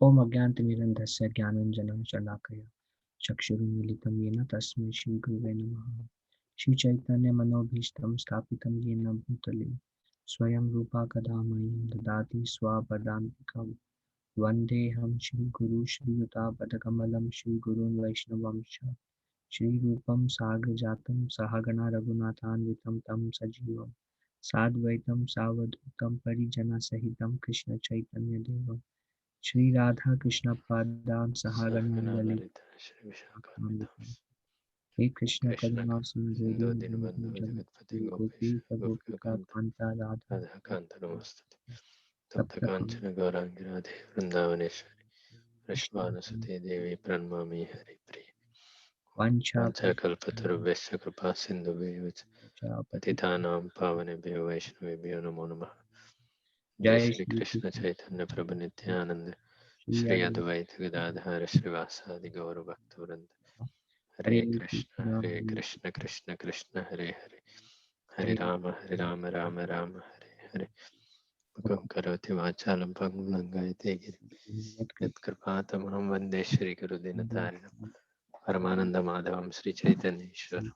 Om Agyantimirandhasya Gyananjanam Shalakaya Chakshurunmilitam Yena Tasmai Shri Guruve Namaha Shri Chaitanya Manobhishtam Sthapitam Yena Bhutale Swayam Rupa Kadamayam Dadati Swapadantikam Vandeham Shri Guru Shri Yuta Padakamalam Shri Gurun Vaishnavamsha Shri Rupam Sagrajatam Sahagana Raghunathanvitam Tam Sajivam Sadvaitam Savadutam Parijana Sahitam Krishna Chaitanya Devam Shri Radha Krishna Padam Sahagana Lalita Hey Krishna Karuna Sindhu Dinabandhu Jagatpati Gopi Gopika Kanta Radha Kanta Namastati Tapta Kanchana Gaurangi Radhe Vrindavaneshwari Rishvana Sati Devi Pranmami Hari Priya Vancha Kalpatarubhesya Kripa Sindhu Bevacha Patitanam Pavanebhyo Vaishnavebhyo Namo Namaha Jai Shri Krishna Chaitanya Prabhu Nityananda Shri Advaita Gadadhara Srivasadi Gaura Bhaktavranda Hare Krishna Krishna Krishna Hare Hare Hare Rama Rama Rama Hare Hare Mukam Karoti Vachalam Pangam Langayate Giri Yat Kripatamaham Vande Shri Guru Dinatarinam Paramananda Madhavam Sri Chaitanya Ishwar.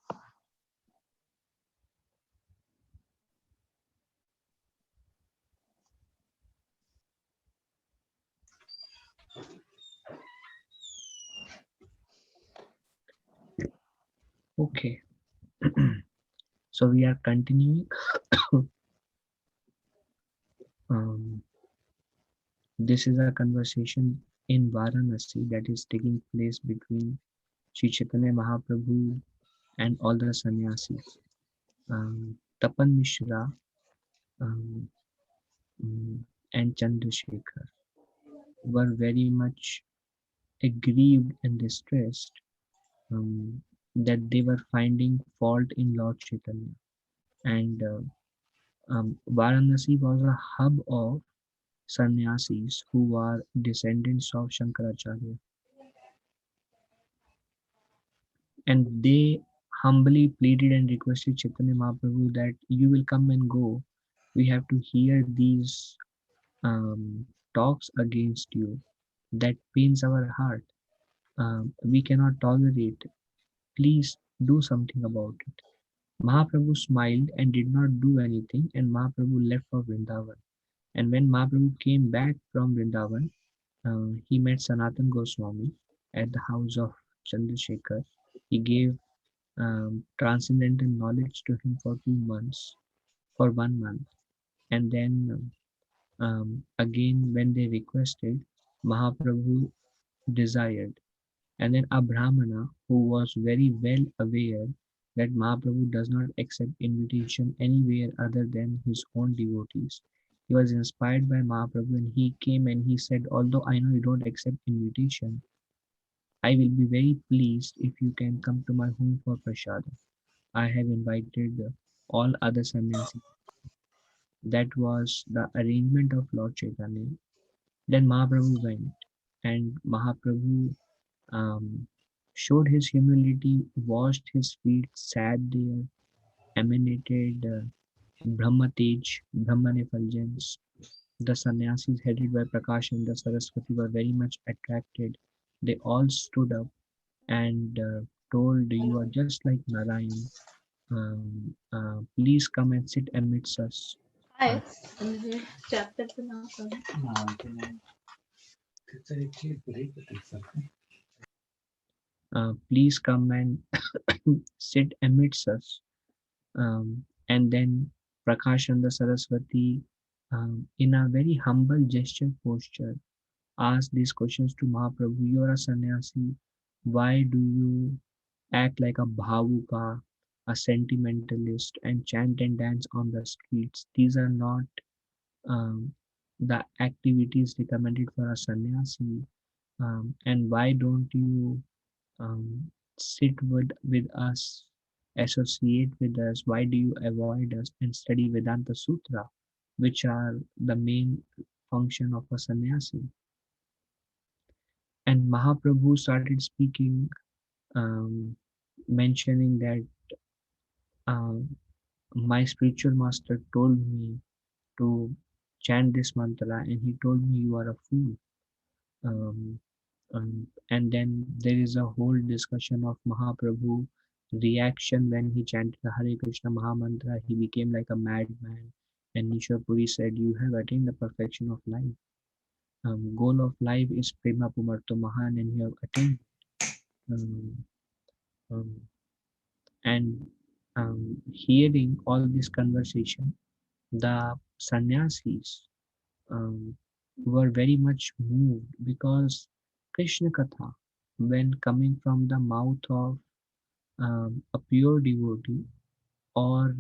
Okay. So we are continuing. This is a conversation in Varanasi that is taking place between Sri Chaitanya Mahaprabhu and all the sannyasis. Tapan Mishra and Chandrasekhar were very much aggrieved and distressed that they were finding fault in Lord Chaitanya. And Varanasi was a hub of sannyasis who are descendants of Shankaracharya, and they humbly pleaded and requested Chaitanya Mahaprabhu that you will come and go. We have to hear these talks against you. That pains our heart. We cannot tolerate. Please do something about it. Mahaprabhu smiled and did not do anything, and Mahaprabhu left for Vrindavan. And when Mahaprabhu came back from Vrindavan, he met Sanatan Goswami at the house of Chandrasekhar. He gave transcendental knowledge to him for 2 months, for 1 month. And then again, when they requested, Mahaprabhu desired. And then a Brahmana who was very well aware that Mahaprabhu does not accept invitation anywhere other than his own devotees. He was inspired by Mahaprabhu and he came and he said, although I know you don't accept invitation, I will be very pleased if you can come to my home for prasada. I have invited all other sannyasis. That was the arrangement of Lord Chaitanya. Then Mahaprabhu went, and Mahaprabhu um, showed his humility, washed his feet, sat there, emanated Brahma Tej, Brahman effulgence. The sannyasis headed by Prakash and the Saraswati were very much attracted. They all stood up and told, you are just like Narayan. Please come and sit amidst us. Uh, Hi. Chapter to now. please come and sit amidst us. And then Prakashanda Saraswati, in a very humble gesture posture, asked these questions to Mahaprabhu. You are a sannyasi. Why do you act like a bhavuka, a sentimentalist, and chant and dance on the streets? These are not um, the activities recommended for a sannyasi. And why don't you sit with us, associate with us? Why do you avoid us and study Vedanta Sutra, which are the main function of a sannyasi? And Mahaprabhu started speaking, um, mentioning that um, my spiritual master told me to chant this mantra, and he told me you are a fool. Um, and then there is a whole discussion of Mahaprabhu reaction when he chanted the Hare Krishna Mahamantra. He became like a madman. And Nishwa Puri said, you have attained the perfection of life. Goal of life is Prema Pumarto Mahan, and you have attained. Um, um, and hearing all this conversation, the sannyasis um, were very much moved because Krishna Katha, when coming from the mouth of a pure devotee, or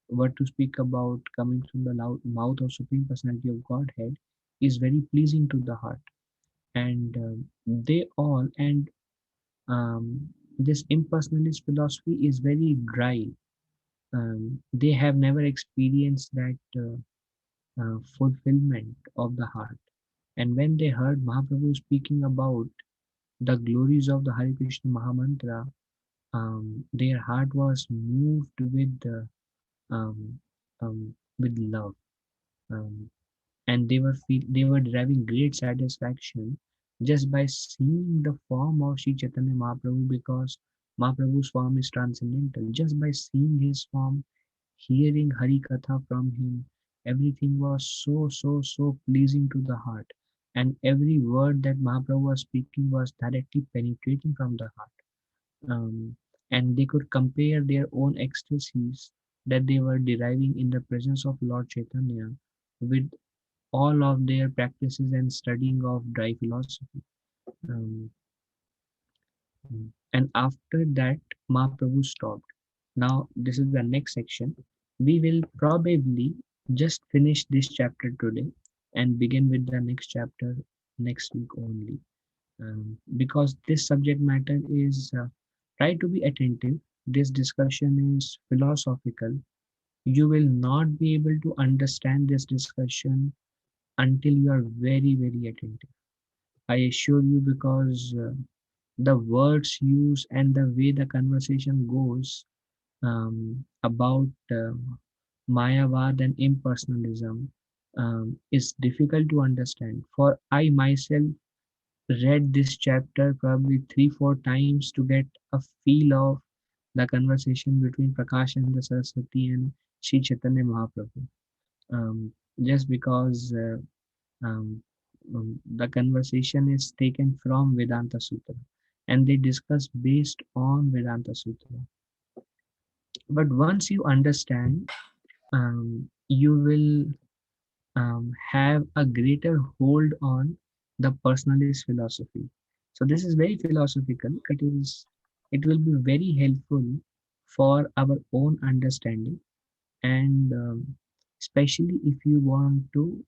what to speak about coming from the mouth of Supreme Personality of Godhead, is very pleasing to the heart. And they all, and this impersonalist philosophy is very dry. They have never experienced that fulfillment of the heart. And when they heard Mahaprabhu speaking about the glories of the Hare Krishna Mahamantra, their heart was moved um, with love, um, and they were deriving great satisfaction just by seeing the form of Sri Chaitanya Mahaprabhu, because Mahaprabhu's form is transcendental. Just by seeing his form, hearing Hari Katha from him, everything was so pleasing to the heart. And every word that Mahaprabhu was speaking was directly penetrating from the heart. Um, and they could compare their own ecstasies that they were deriving in the presence of Lord Chaitanya with all of their practices and studying of dry philosophy. Um, and after that, Mahaprabhu stopped. Now, this is the next section. We will probably just finish this chapter today and begin with the next chapter next week only. Because this subject matter is Try to be attentive. This discussion is philosophical. You will not be able to understand this discussion until you are very, very attentive. I assure you, because the words used and the way the conversation goes about Mayavad and impersonalism is difficult to understand. For I myself read this chapter probably 3 4 times to get a feel of the conversation between Prakash and the Saraswati and Sri Chaitanya Mahaprabhu. Just because the conversation is taken from Vedanta Sutra and they discuss based on Vedanta Sutra. But once you understand, you will have a greater hold on the personalist philosophy. So this is very philosophical. It will be very helpful for our own understanding, and especially if you want to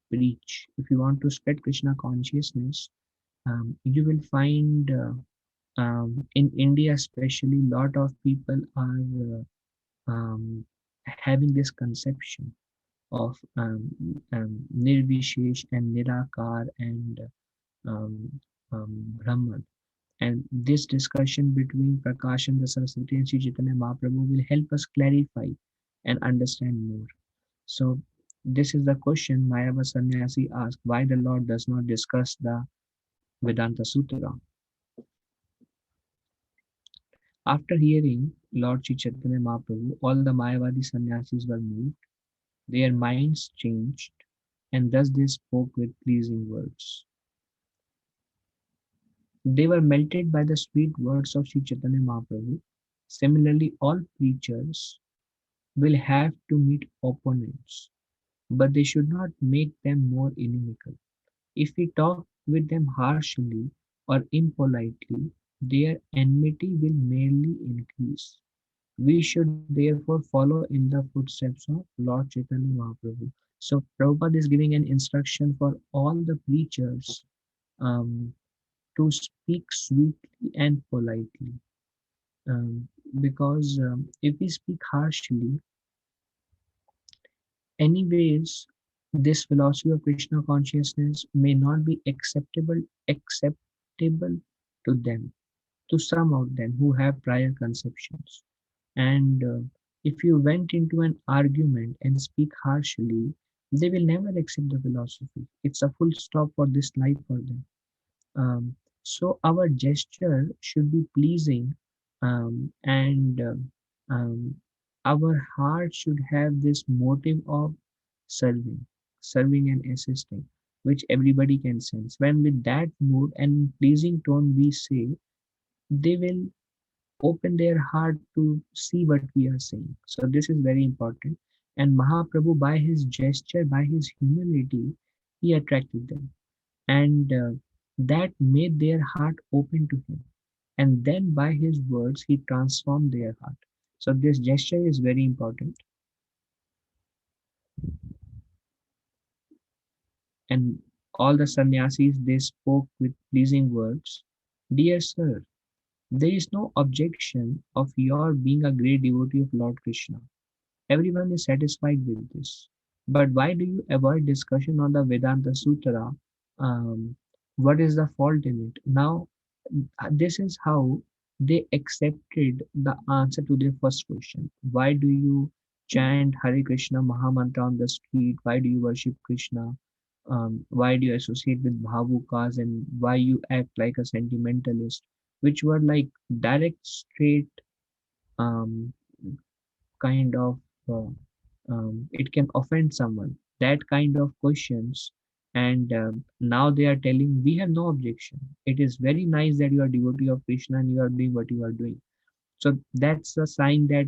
preach, if you want to spread Krishna consciousness, you will find in India especially, lot of people are having this conception of Nirvishesh and Nirakar and um, Brahman. And this discussion between Prakash and the Saraswati and Sri Chaitanya Mahaprabhu will help us clarify and understand more. So this is the question Mayava Sannyasi asked, why the Lord does not discuss the Vedanta Sutra. After hearing Lord Sri Chaitanya Mahaprabhu, all the Mayavadi sannyasis were moved, their minds changed, and thus they spoke with pleasing words. They were melted by the sweet words of Sri Chaitanya Mahaprabhu. Similarly, all preachers will have to meet opponents, but they should not make them more inimical. If we talk with them harshly or impolitely, their enmity will merely increase. We should therefore follow in the footsteps of Lord Chaitanya Mahaprabhu. So Prabhupada is giving an instruction for all the preachers um, to speak sweetly and politely. Um, because if we speak harshly, anyways, this philosophy of Krishna consciousness may not be acceptable to them, to some of them who have prior conceptions. And if you went into an argument and speak harshly, they will never accept the philosophy. It's a full stop for this life for them. So our gesture should be pleasing, and our heart should have this motive of serving, serving and assisting, which everybody can sense. When with that mood and pleasing tone we say, they will open their heart to see what we are saying. So this is very important. And Mahaprabhu, by his gesture, by his humility, he attracted them, and that made their heart open to him. And then by his words, he transformed their heart. So this gesture is very important. And all the sannyasis, they spoke with pleasing words. Dear sir, there is no objection of your being a great devotee of Lord Krishna. Everyone is satisfied with this. But why do you avoid discussion on the Vedanta Sutra? Um, what is the fault in it? Now, this is how they accepted the answer to their first question. Why do you chant Hare Krishna Mahamantra on the street? Why do you worship Krishna? Why do you associate with bhavukas, and why you act like a sentimentalist? Which were like direct, straight um, kind of it can offend someone, that kind of questions. And now they are telling, we have no objection, it is very nice that you are devotee of Krishna and you are doing what you are doing. So that's a sign that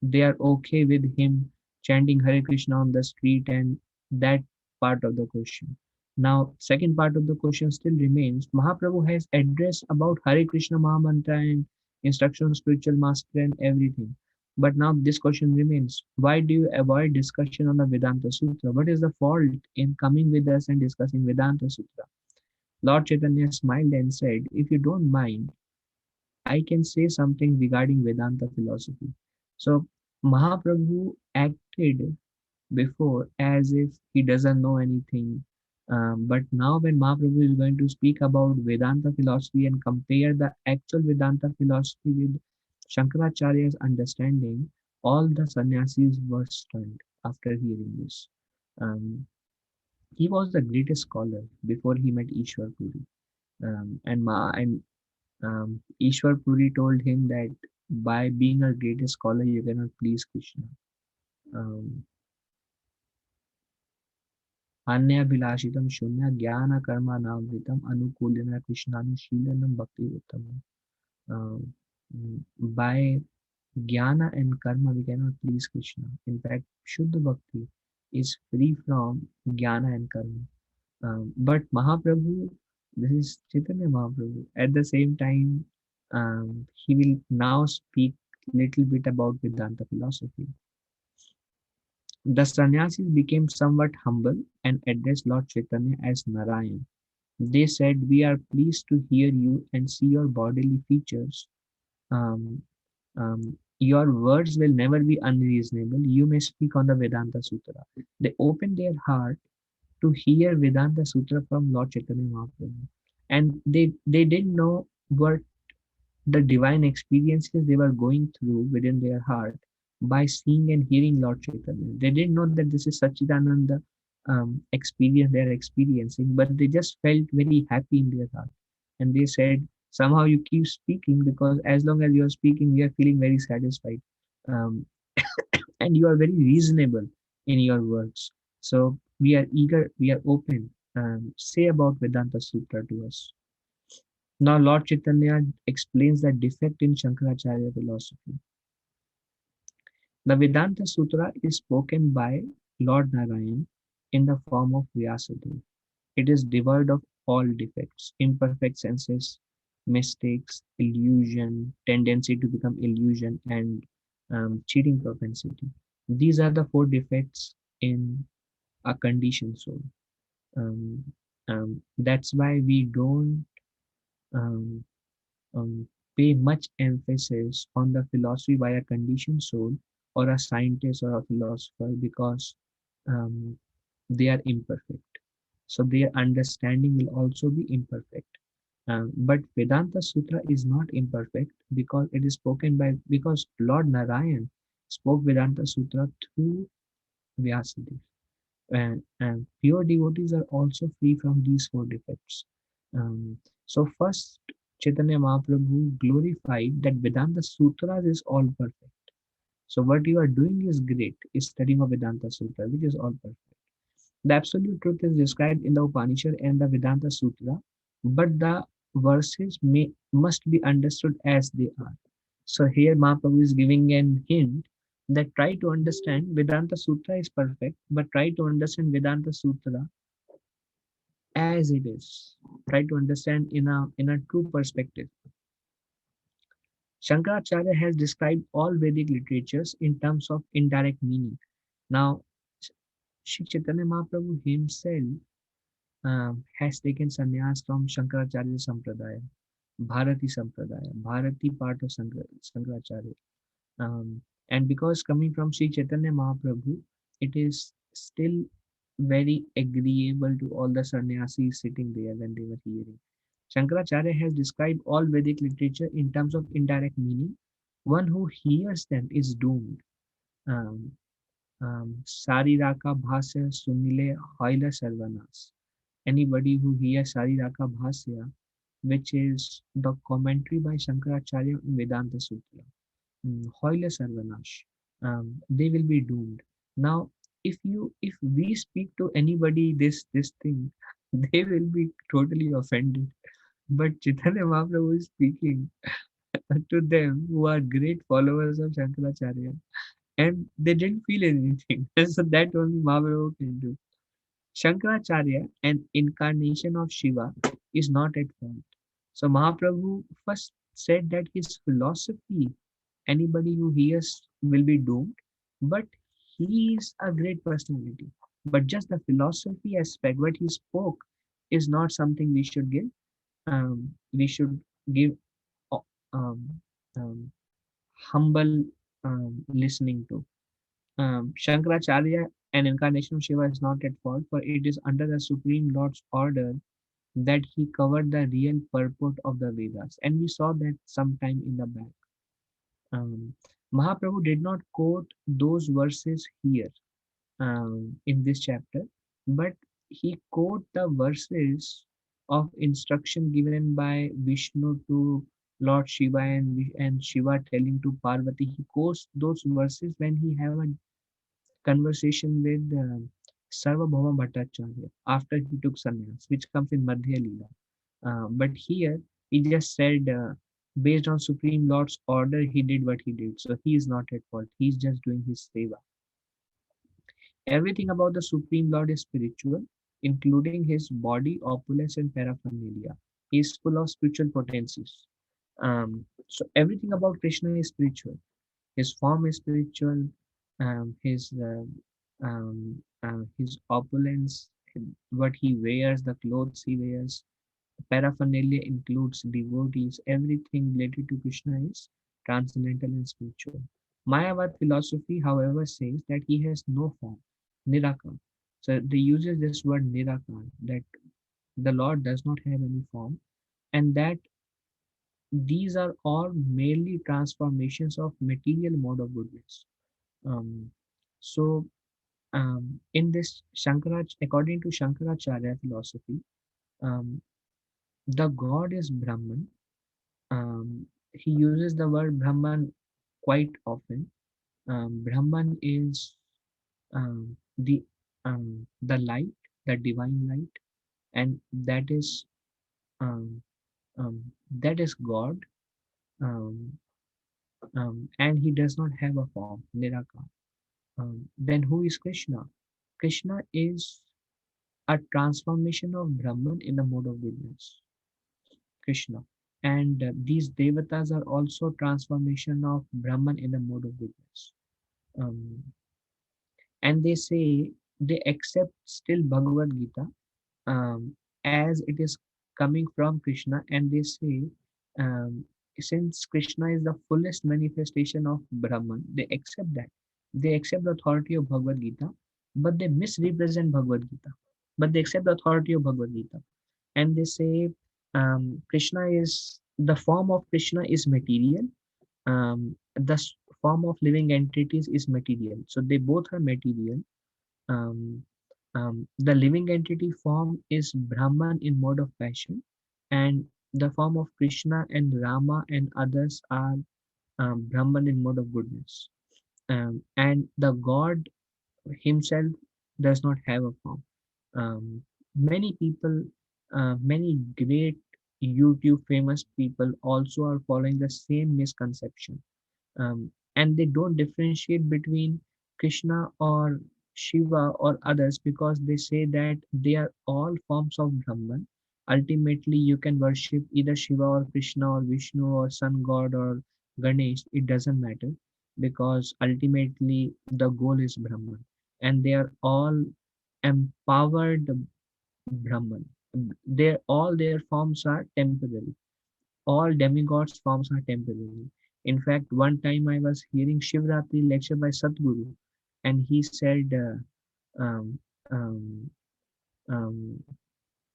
they are okay with him chanting Hare Krishna on the street, and that part of the question. Now, second part of the question still remains. Mahaprabhu has addressed about Hare Krishna Mahamantra and instruction of spiritual master and everything. But now this question remains. Why do you avoid discussion on the Vedanta Sutra? What is the fault in coming with us and discussing Vedanta Sutra? Lord Chaitanya smiled and said, if you don't mind, I can say something regarding Vedanta philosophy. So Mahaprabhu acted before as if he doesn't know anything. But now, when Mahaprabhu is going to speak about Vedanta philosophy and compare the actual Vedanta philosophy with Shankaracharya's understanding, all the sannyasis were stunned after hearing this. Um, he was the greatest scholar before he met Ishwar Puri. And Ishwar Puri told him that by being a greatest scholar, you cannot please Krishna. Um, Anyabhilashitam shunya jnana karma navritam anukulina krishnanushilanam bhakti uttamam. By jnana and karma, we cannot please Krishna. In fact, Shuddha Bhakti is free from jnana and karma. But Mahaprabhu, this is Chaitanya Mahaprabhu. At the same time, he will now speak little bit about Vedanta philosophy. The sannyasis became somewhat humble and addressed Lord Chaitanya as Narayan. They said, "We are pleased to hear you and see your bodily features. Um, your words will never be unreasonable. You may speak on the Vedanta Sutra." They opened their heart to hear Vedanta Sutra from Lord Chaitanya Mahaprabhu. And they didn't know what the divine experiences they were going through within their heart by seeing and hearing Lord Chaitanya. They didn't know that this is Sachidananda experience they are experiencing, but they just felt very happy in their heart. And they said, somehow you keep speaking because as long as you are speaking, we are feeling very satisfied. Um, and you are very reasonable in your words. So we are eager, we are open. Say about Vedanta Sutra to us. Now, Lord Chaitanya explains the defect in Shankaracharya philosophy. The Vedanta Sutra is spoken by Lord Narayan in the form of Vyasadeva. It is devoid of all defects, imperfect senses, mistakes, illusion, tendency to become illusion, and cheating propensity. These are the four defects in a conditioned soul. Um, that's why we don't um, um, pay much emphasis on the philosophy by a conditioned soul or a scientist or a philosopher because um, they are imperfect. So their understanding will also be imperfect. But Vedanta Sutra is not imperfect because it is spoken by because Lord Narayan spoke Vedanta Sutra through Vyasadeva. And pure devotees are also free from these four defects. So first, Chaitanya Mahaprabhu glorified that Vedanta Sutras is all perfect. So what you are doing is great, is studying of Vedanta Sutra, which is all perfect. The absolute truth is described in the Upanishad and the Vedanta Sutra, but the verses must be understood as they are. So here Mahaprabhu is giving an hint that try to understand Vedanta Sutra is perfect, but try to understand Vedanta Sutra as it is. Try to understand in a true perspective. Shankaracharya has described all Vedic literatures in terms of indirect meaning. Now, Sri Chaitanya Mahaprabhu himself has taken sannyas from Shankaracharya Sampradaya, Bharati Sampradaya, Bharati part of Shankaracharya. Um, and because coming from Sri Chaitanya Mahaprabhu, it is still very agreeable to all the sannyasis sitting there when they were hearing. Shankaracharya has described all Vedic literature in terms of indirect meaning. One who hears them is doomed. Um, Sariraka Bhasya Sunile Hoila Sarvanas. Anybody who hears Sariraka Bhasya, which is the commentary by Shankaracharya in Vedanta Sutra, Hoyle Sarvanash, they will be doomed. Now, if we speak to anybody this thing, they will be totally offended. But Chaitanya Mahaprabhu is speaking to them who are great followers of Shankaracharya, and they didn't feel anything. So that only Mahaprabhu can do. Shankaracharya, an incarnation of Shiva, is not at fault. So Mahaprabhu first said that his philosophy, anybody who hears will be doomed, but he is a great personality. But just the philosophy aspect, what he spoke, is not something we should give. We should give um, um, humble listening to. Shankaracharya, an incarnation of Shiva, is not at fault, for it is under the Supreme Lord's order that he covered the real purport of the Vedas. And we saw that sometime in the back. Um, Mahaprabhu did not quote those verses here in this chapter, but he quote the verses of instruction given by Vishnu to Lord Shiva, and Shiva telling to Parvati. He quotes those verses when he have a conversation with Sarvabhauma Bhattacharya after he took sannyas, which comes in Madhya Leela. But here he just said, based on Supreme Lord's order, he did what he did. So he is not at fault. He's just doing his seva. Everything about the Supreme Lord is spiritual, including his body, opulence, and paraphernalia. He is full of spiritual potencies. So everything about Krishna is spiritual. His form is spiritual. His opulence, what he wears, the clothes he wears, paraphernalia includes devotees. Everything related to Krishna is transcendental and spiritual. Mayavad philosophy, however, says that he has no form, nirakar. So they uses this word nirakar, that the Lord does not have any form, and that these are all merely transformations of material mode of goodness. Um, so in this according to Shankaracharya philosophy, um, the God is Brahman. He uses the word Brahman quite often. Brahman is the light, the divine light, and um, that is God. Um, and he does not have a form, Nirakar. Then who is Krishna? Krishna is a transformation of Brahman in the mode of goodness. Krishna. And these devatas are also transformation of Brahman in the mode of goodness. Um, and they say they accept still Bhagavad Gita as it is coming from Krishna, and they say um, since Krishna is the fullest manifestation of Brahman, they accept that. They accept the authority of Bhagavad Gita, but they misrepresent Bhagavad Gita. But they accept the authority of Bhagavad Gita, and they say Krishna is the form of Krishna is material. The form of living entities is material. So they both are material. um, the living entity form is Brahman in mode of passion, and the form of Krishna and Rama and others are Brahman in mode of goodness. And the God himself does not have a form. Many people, many great YouTube famous people also are following the same misconception, and they don't differentiate between Krishna or Shiva or others because they say that they are all forms of Brahman. Ultimately, you can worship either Shiva or Krishna or Vishnu or Sun God or Ganesh. It doesn't matter because ultimately the goal is Brahman, and they are all empowered Brahman. Their forms are temporary. All demigods forms are temporary. In fact, one time I was hearing Shivratri lecture by Sadhguru, and he said, um, um, um,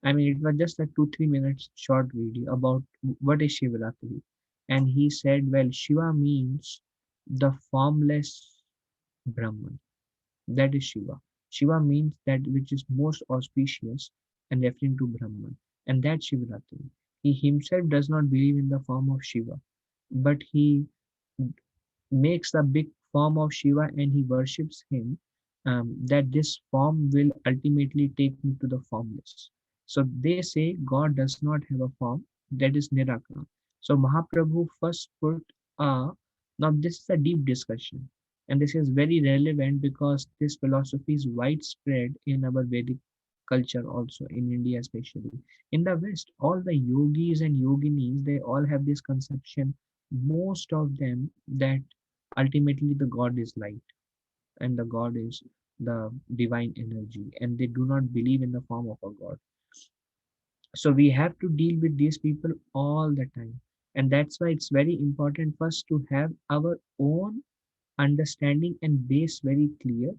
I mean, it was just a 2-3 minutes short video about what is Shivratri, and he said, well, Shiva means the formless Brahman. That is Shiva. Shiva means that which is most auspicious and referring to Brahman, and that's Shivratri. He himself does not believe in the form of Shiva, but he makes a big form of Shiva and he worships him, that this form will ultimately take me to the formless. So they say God does not have a form, that is Nirakara. So Mahaprabhu first put now this is a deep discussion, and this is very relevant because this philosophy is widespread in our Vedic culture also, in India especially. In the West, all the yogis and yoginis, they all have this conception, most of them, that ultimately the God is light and the God is the divine energy, and they do not believe in the form of a God. So we have to deal with these people all the time, And that's why it's very important first to have our own understanding and base very clear,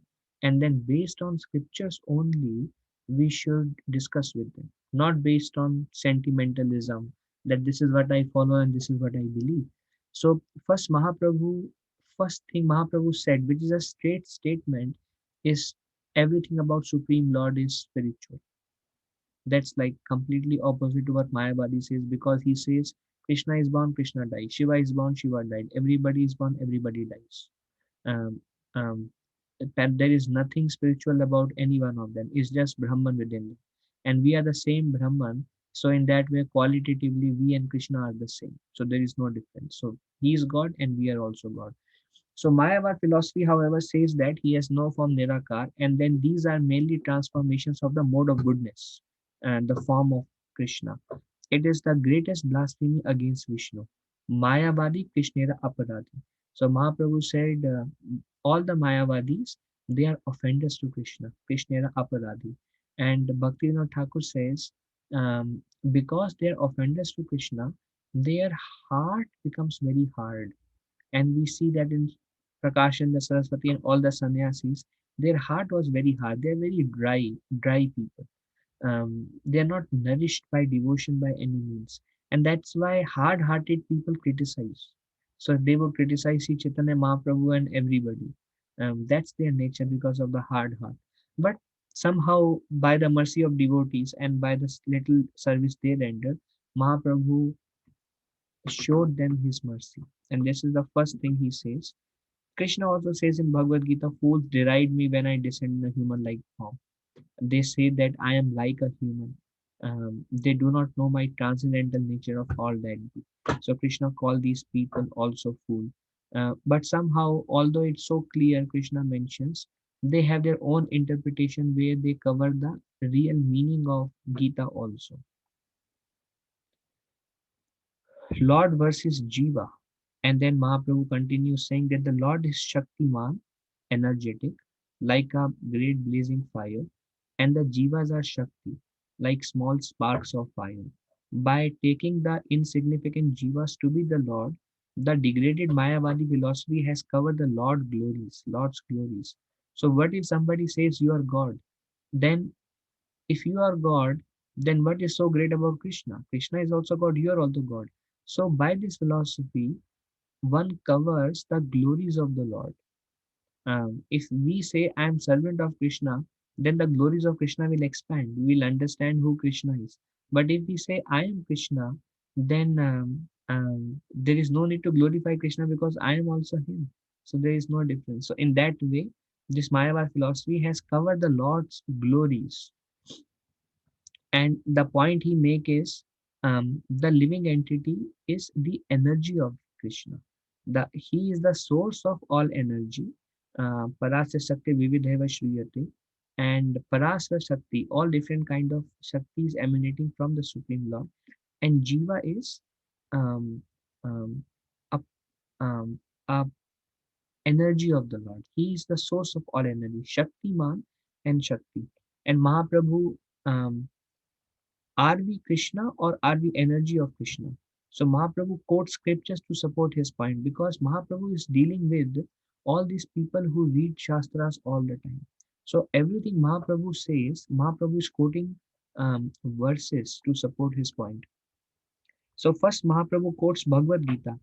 and then based on scriptures only we should discuss with them, not based on sentimentalism that this is what I follow and this is what I believe. So first thing Mahaprabhu said, which is a straight statement, is everything about Supreme Lord is spiritual. That's like completely opposite to what Mayavadi says, because he says Krishna is born, Krishna dies, Shiva is born, Shiva died, everybody is born, everybody dies. um, um, that there is nothing spiritual about any one of them. It's just Brahman within them. And we are the same Brahman. So in that way, qualitatively, we and Krishna are the same. So there is no difference. So he is God and we are also God. So Mayavad philosophy, however, says that he has no form Nirakar, and then these are mainly transformations of the mode of goodness and the form of Krishna. It is the greatest blasphemy against Vishnu. Mayavadi Krishnera Aparadhi. So Mahaprabhu said, all the Mayavadis, they are offenders to Krishna, Krishnera Aparadhi. And Bhaktivinoda Thakur says, because they are offenders to Krishna, their heart becomes very hard. And we see that in Prakashan, Saraswati, and all the sannyasis, their heart was very hard. They're very dry people. They're not nourished by devotion by any means. And that's why hard-hearted people criticize. So they would criticize Sri Chaitanya Mahaprabhu and everybody. That's their nature because of the hard heart. But somehow, by the mercy of devotees and by the little service they rendered, Mahaprabhu showed them his mercy. And this is the first thing he says. Krishna also says in Bhagavad Gita, fools deride me when I descend in a human-like form. They say that I am like a human. They do not know my transcendental nature of all that be. So Krishna called these people also fool. But somehow, although it's so clear, Krishna mentions, they have their own interpretation where they cover the real meaning of Gita also. Lord versus Jiva. And then Mahaprabhu continues saying that the Lord is Shaktiman, energetic, like a great blazing fire, and the Jivas are Shakti, like small sparks of fire. By taking the insignificant Jivas to be the Lord, the degraded Mayavadi philosophy has covered the Lord's glories. So what if somebody says you are God? Then if you are God, then what is so great about Krishna? Krishna is also God, you are also God. So by this philosophy, one covers the glories of the Lord. If we say I am servant of Krishna, then the glories of Krishna will expand. We will understand who Krishna is. But if we say I am Krishna, then there is no need to glorify Krishna because I am also him. So there is no difference. So in that way, this Mayavad philosophy has covered the Lord's glories. And the point he make is the living entity is the energy of Krishna. He is the source of all energy. Parasya Shakti Vividheva Shriyate, and Parasya Shakti, all different kind of Shaktis emanating from the Supreme Lord. And Jiva is um, um, a, um, a energy of the Lord. He is the source of all energy, Shaktiman and Shakti. And Mahaprabhu, um, are we Krishna or are we energy of Krishna? So Mahaprabhu quotes scriptures to support his point, because Mahaprabhu is dealing with all these people who read Shastras all the time. So everything Mahaprabhu says, Mahaprabhu is quoting verses to support his point. So first Mahaprabhu quotes Bhagavad Gita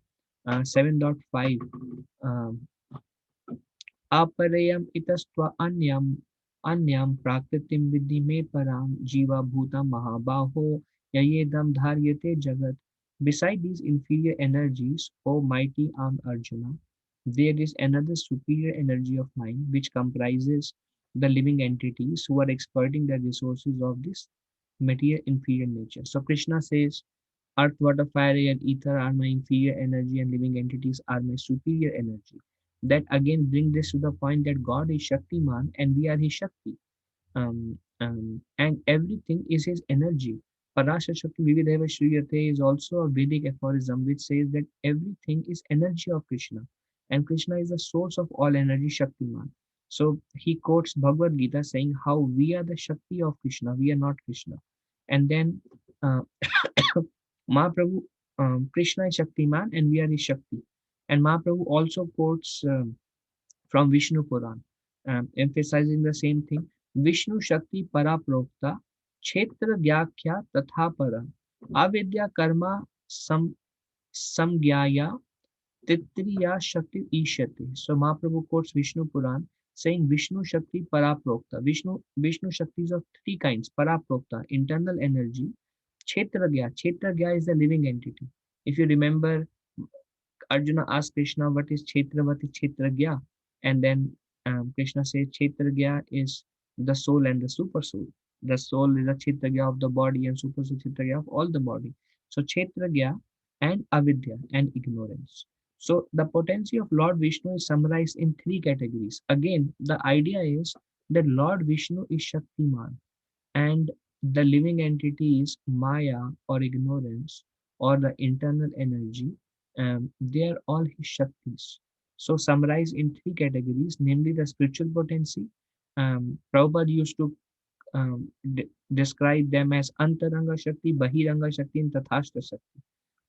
7.5. Um, Aparayam itastva anyam prakritim vidhi me param jiva bhuta mahabaho yayedam dharyate jagat. Beside these inferior energies, O mighty armed Arjuna, there is another superior energy of mind which comprises the living entities who are exploiting the resources of this material inferior nature. So Krishna says, earth, water, fire, and ether are my inferior energy and living entities are my superior energy. That again brings this to the point that God is Shaktiman and we are his Shakti. And everything is his energy. Parasha Shakti Vivideva Shriyate is also a Vedic aphorism which says that everything is energy of Krishna. And Krishna is the source of all energy, Shaktiman. So he quotes Bhagavad Gita saying how we are the Shakti of Krishna, we are not Krishna. And then uh, Mahaprabhu Krishna is Shaktiman and we are his Shakti. And Mahaprabhu also quotes from Vishnu Puran, emphasizing the same thing. Vishnu Shakti Paraprokta Kshetra Gyakya Tatha Para Avidya Karma Samgyaya Titriya Shakti Ishati. So Mahaprabhu quotes Vishnu Puran saying Vishnu Shakti Paraprokta. Vishnu Shakti is of three kinds. Paraprokta, internal energy. Kshetragya. Kshetragya is the living entity. If you remember, Arjuna asked Krishna, what is Kshetra, what is Kshetragya? And then Krishna says, Kshetragya is the soul and the super soul. The soul is the Kshetragya of the body and super soul Kshetragya of all the body. So Kshetragya and Avidya and ignorance. So the potency of Lord Vishnu is summarized in three categories. Again, the idea is that Lord Vishnu is Shaktiman and the living entity is Maya or ignorance or the internal energy. They are all his Shaktis. So summarized in three categories, namely the spiritual potency. Prabhupada used to describe them as Antaranga Shakti, Bahiranga Shakti, and Tathashta Shakti.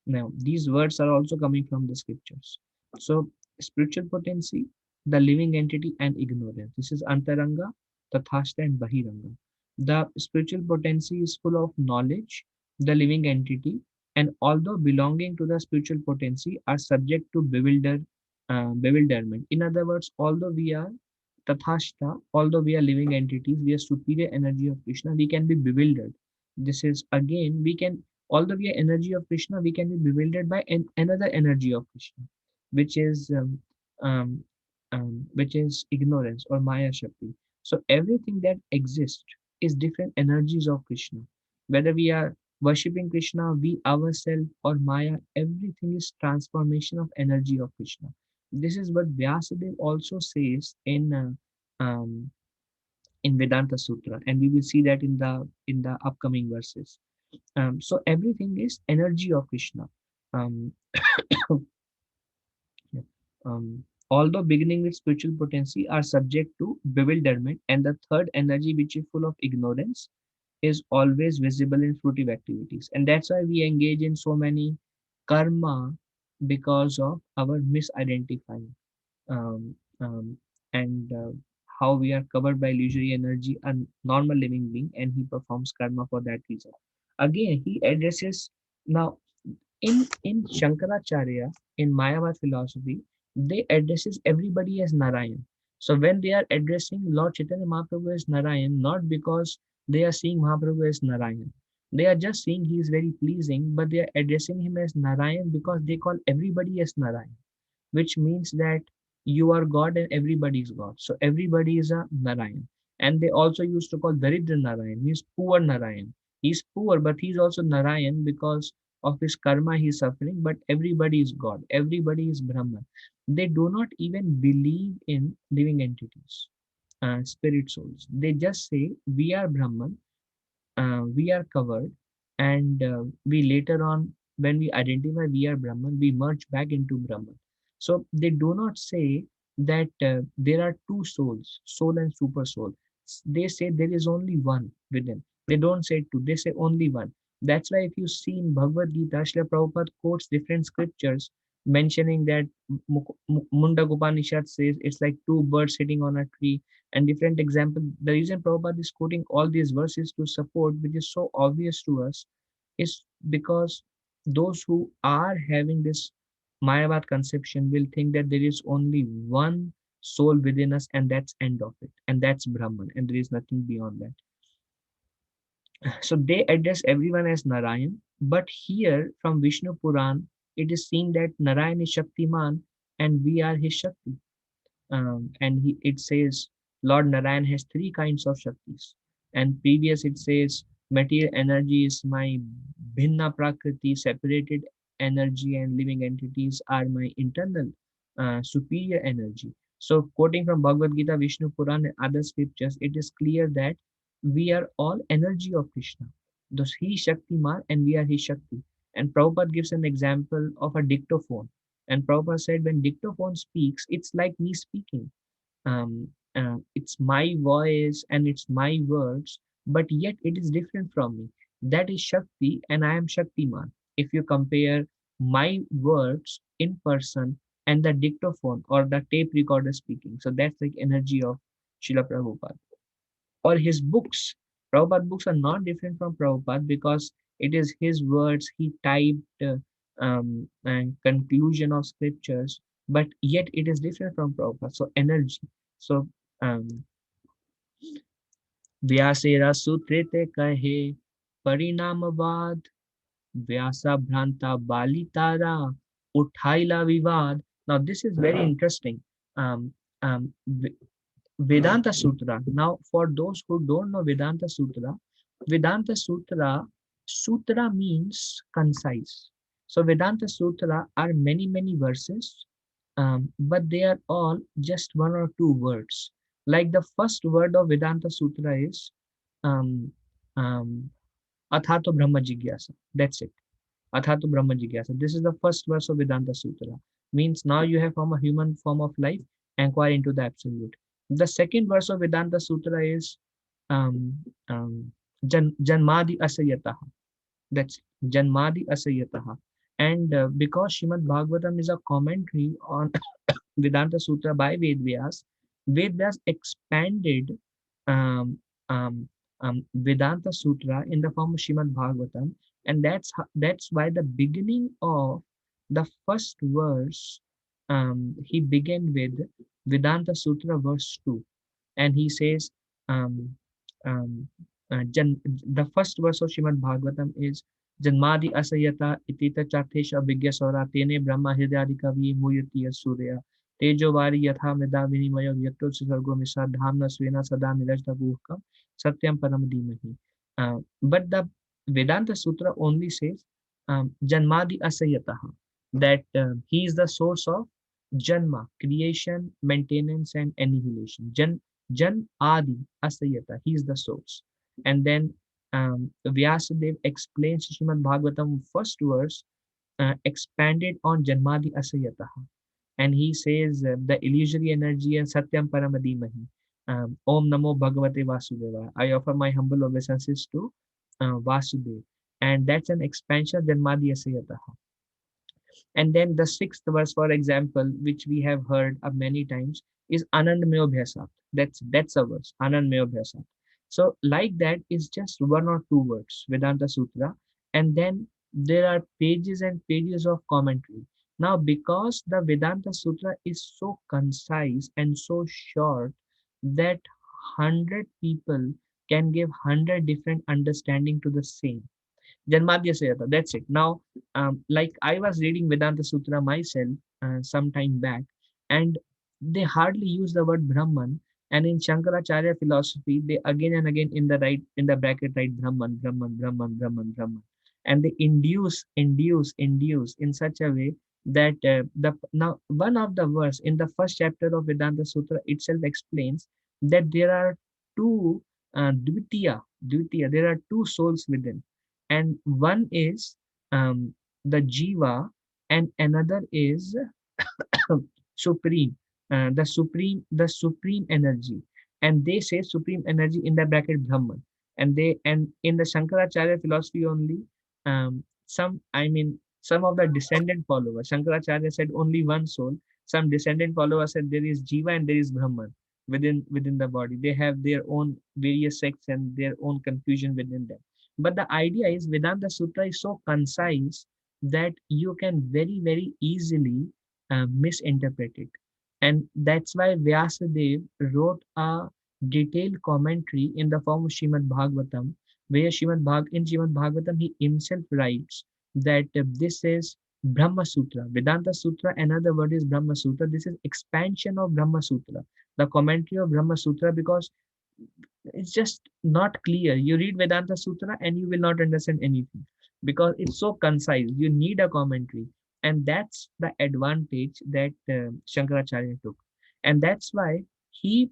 Now, these words are also coming from the scriptures. So, spiritual potency, the living entity, and ignorance. This is Antaranga, Tathashta, and Bahiranga. The spiritual potency is full of knowledge, the living entity, and although belonging to the spiritual potency are subject to bewilderment. In other words, although we are Tathashta, although we are living entities, we are superior energy of Krishna, we can be bewildered. This is again, we can although we are energy of Krishna, we can be bewildered by another energy of Krishna, which is um, which is ignorance or Maya Shakti. So everything that exists is different energies of Krishna. Whether we are worshipping Krishna, we ourselves or Maya, everything is transformation of energy of Krishna. This is what Vyasadeva also says in Vedanta Sutra, and we will see that in the upcoming verses. So everything is energy of Krishna. Um, yeah. Although beginning with spiritual potency are subject to bewilderment, and the third energy, which is full of ignorance, is always visible in fruitive activities. And that's why we engage in so many karma because of our misidentifying um, um, and how we are covered by illusory energy, a normal living being, and he performs karma for that reason. Again, he addresses now in Shankaracharya, in Mayavad philosophy, they addresses everybody as Narayan. So when they are addressing Lord Chaitanya Mahaprabhu as Narayan, not because they are seeing Mahaprabhu as Narayan, they are just saying he is very pleasing, but they are addressing him as Narayan because they call everybody as Narayan, which means that you are God and everybody is God. So everybody is a Narayan. And they also used to call Daridra Narayan, means poor Narayan. He's poor, but he's also Narayan because of his karma he's suffering, but everybody is God. Everybody is Brahman. They do not even believe in living entities, spirit souls. They just say, we are Brahman, we are covered, and we later on, when we identify we are Brahman, we merge back into Brahman. So they do not say that there are two souls, soul and super soul. They say there is only one within. They don't say two, they say only one. That's why if you see in Bhagavad Gita, Srila Prabhupada quotes different scriptures mentioning that Mundaka Upanishad says it's like two birds sitting on a tree and different example. The reason Prabhupada is quoting all these verses to support, which is so obvious to us, is because those who are having this Mayavad conception will think that there is only one soul within us and that's end of it. And that's Brahman and there is nothing beyond that. So they address everyone as Narayan. But here from Vishnu Puran, it is seen that Narayan is Shaktiman and we are his Shakti. It says Lord Narayan has three kinds of Shaktis. And previous it says material energy is my bhinna prakriti, separated energy and living entities are my internal superior energy. So quoting from Bhagavad Gita, Vishnu Puran and other scriptures, it is clear that we are all energy of Krishna. Thus he Shaktiman and we are his Shakti. And Prabhupada gives an example of a dictaphone. And Prabhupada said, when dictaphone speaks, it's like me speaking. It's my voice and it's my words, but yet it is different from me. That is Shakti, and I am Shaktiman. If you compare my words in person and the dictaphone or the tape recorder speaking. So that's like energy of Srila Prabhupada. Or his books. Prabhupada books are not different from Prabhupada because it is his words. He typed and conclusion of scriptures, but yet it is different from Prabhupada. So energy. So um, व्यासेरा सूत्रेते कहे परिणामवाद Vyasa Bhranta Balitara Uthaila Vivad. Now this is very interesting. Um, um, Vedanta Sutra. Now for those who don't know Vedanta Sutra, Sutra means concise. So Vedanta Sutra are many verses, but they are all just one or two words. Like the first word of Vedanta Sutra is um, um, Athato Brahma Jigyasa. That's it. Athato Brahma Jigyasa. This is the first verse of Vedanta Sutra. Means now you have from a human form of life, inquire into the absolute. The second verse of Vedanta Sutra is um, um, Janmadi Asayataha. That's Janmadi Asayataha. And because Shrimad Bhagavatam is a commentary on Vedanta Sutra by Vedvyas, Vedvyas expanded um, um, Vedanta Sutra in the form of Shrimad Bhagavatam, and that's why the beginning of the first verse he began with Vedanta Sutra verse 2, and he says um, um, the first verse of Shrimad Bhagavatam is Janmadi Asayata Itita Chathesha Bhigya Sora Tene Brahma Hridayadikavi Muyutiya Surya Tejovari Yatha Meda Vinimaya Vyakto Sargo Misa Dhamna Svena Sada Nirajta Bhukam Satyam Param Dhimahi. But the Vedanta Sutra only says Janmadi Asayataha, that he is the source of Janma, creation, maintenance, and annihilation. Jan Adi Asayata, he is the source. And then Vyasadeva explains Srimad Bhagavatam first verse expanded on Janmadi Asayataha. And he says the illusory energy and Satyam Paramadhimahi. Om Namo Bhagavate Vasudeva. I offer my humble obeisances to Vasudeva. And that's an expansion of Janmadi Asayataha. And then the sixth verse, for example, which we have heard many times, is Anand Meo Bhyasat. That's a verse, Anand Meo Bhyasat. So like that is just one or two words, Vedanta Sutra, and then there are pages and pages of commentary. Now, because the Vedanta Sutra is so concise and so short that 100 people can give 100 different understanding to the same. Janmadhya Sayata. That's it. Now, like I was reading Vedanta Sutra myself some time back, and they hardly use the word Brahman. And in Shankaracharya philosophy, they again and again in the bracket write Brahman, Brahman, Brahman, Brahman, Brahman, and they induce in such a way that the now one of the verse in the first chapter of Vedanta Sutra itself explains that there are two Dvitiya, there are two souls within, and one is the jiva and another is supreme, the supreme energy, and they say supreme energy in the bracket Brahman, and in the Shankaracharya philosophy only, some of the descendant followers, Shankaracharya said only one soul. Some descendant followers said there is jiva and there is Brahman within the body. They have their own various sects and their own confusion within them. But the idea is Vedanta Sutra is so concise that you can very easily misinterpret it. And that's why Vyasadeva wrote a detailed commentary in the form of Srimad Bhagavatam, where in Srimad Bhagavatam he himself writes that this is Brahma Sutra. Vedanta Sutra, another word is Brahma Sutra. This is expansion of Brahma Sutra, the commentary of Brahma Sutra, because it's just not clear. You read Vedanta Sutra and you will not understand anything because it's so concise. You need a commentary, and that's the advantage that Shankaracharya took, and that's why he,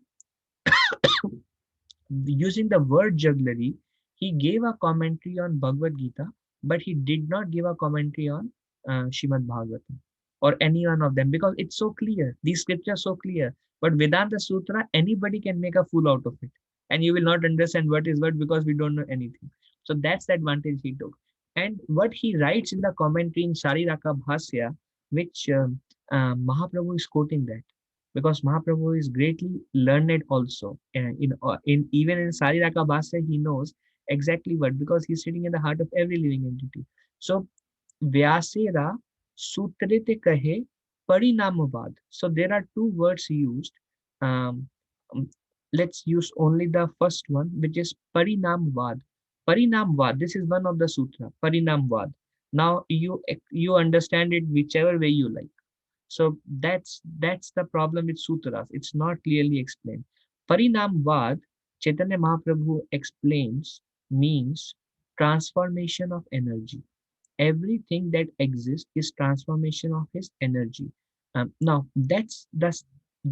using the word jugglery, he gave a commentary on Bhagavad Gita, but he did not give a commentary on Shrimad Bhagavatam or any one of them because it's so clear. These scriptures are so clear. But Vedanta Sutra, anybody can make a fool out of it. And you will not understand what is what because we don't know anything. So that's the advantage he took. And what he writes in the commentary in Shariraka Bhasya, which Mahaprabhu is quoting that, because Mahaprabhu is greatly learned also. In even in Shariraka Bhasya, he knows exactly what, because he's sitting in the heart of every living entity. So Vyasera Sutrite Kahe Parinamavad. So there are two words used. Um, um, let's use only the first one, which is Parinamvad. Parinamvad. This is one of the sutra. Parinamvad. Now you understand it whichever way you like. So that's the problem with sutras. It's not clearly explained. Parinamvad, Chaitanya Mahaprabhu explains, means transformation of energy. Everything that exists is transformation of his energy. Now that's the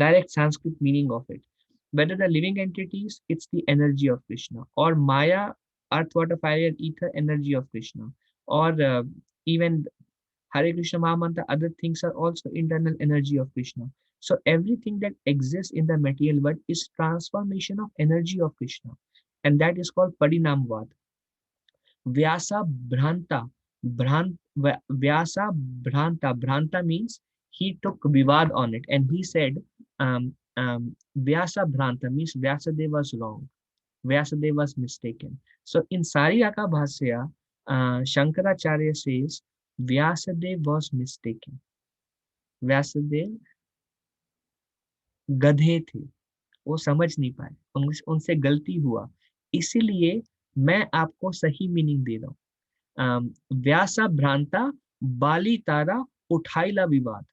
direct Sanskrit meaning of it. Whether the living entities, it's the energy of Krishna, or Maya, earth, water, fire, ether, energy of Krishna, or even Hare Krishna Mahamantra, other things are also internal energy of Krishna. So everything that exists in the material world is transformation of energy of Krishna, and that is called Parinamvad. Vyasa Bhranta. Vyasa Bhranta. Bhranta means he took Vivad on it, and he said, Vyasa Bhranta means Vyasadeva was wrong. Vyasadeva was mistaken. So in Sariyaka Bhasya, Shankaracharya says, Vyasadeva was mistaken. Vyasdev गधे थे, वो समझ नहीं पाए, उनसे गलती हुआ, इसीलिए मैं आपको सही मीनिंग दे रहा हूँ. Vyasa Bhranta Bali Tara Uthaila Vivad.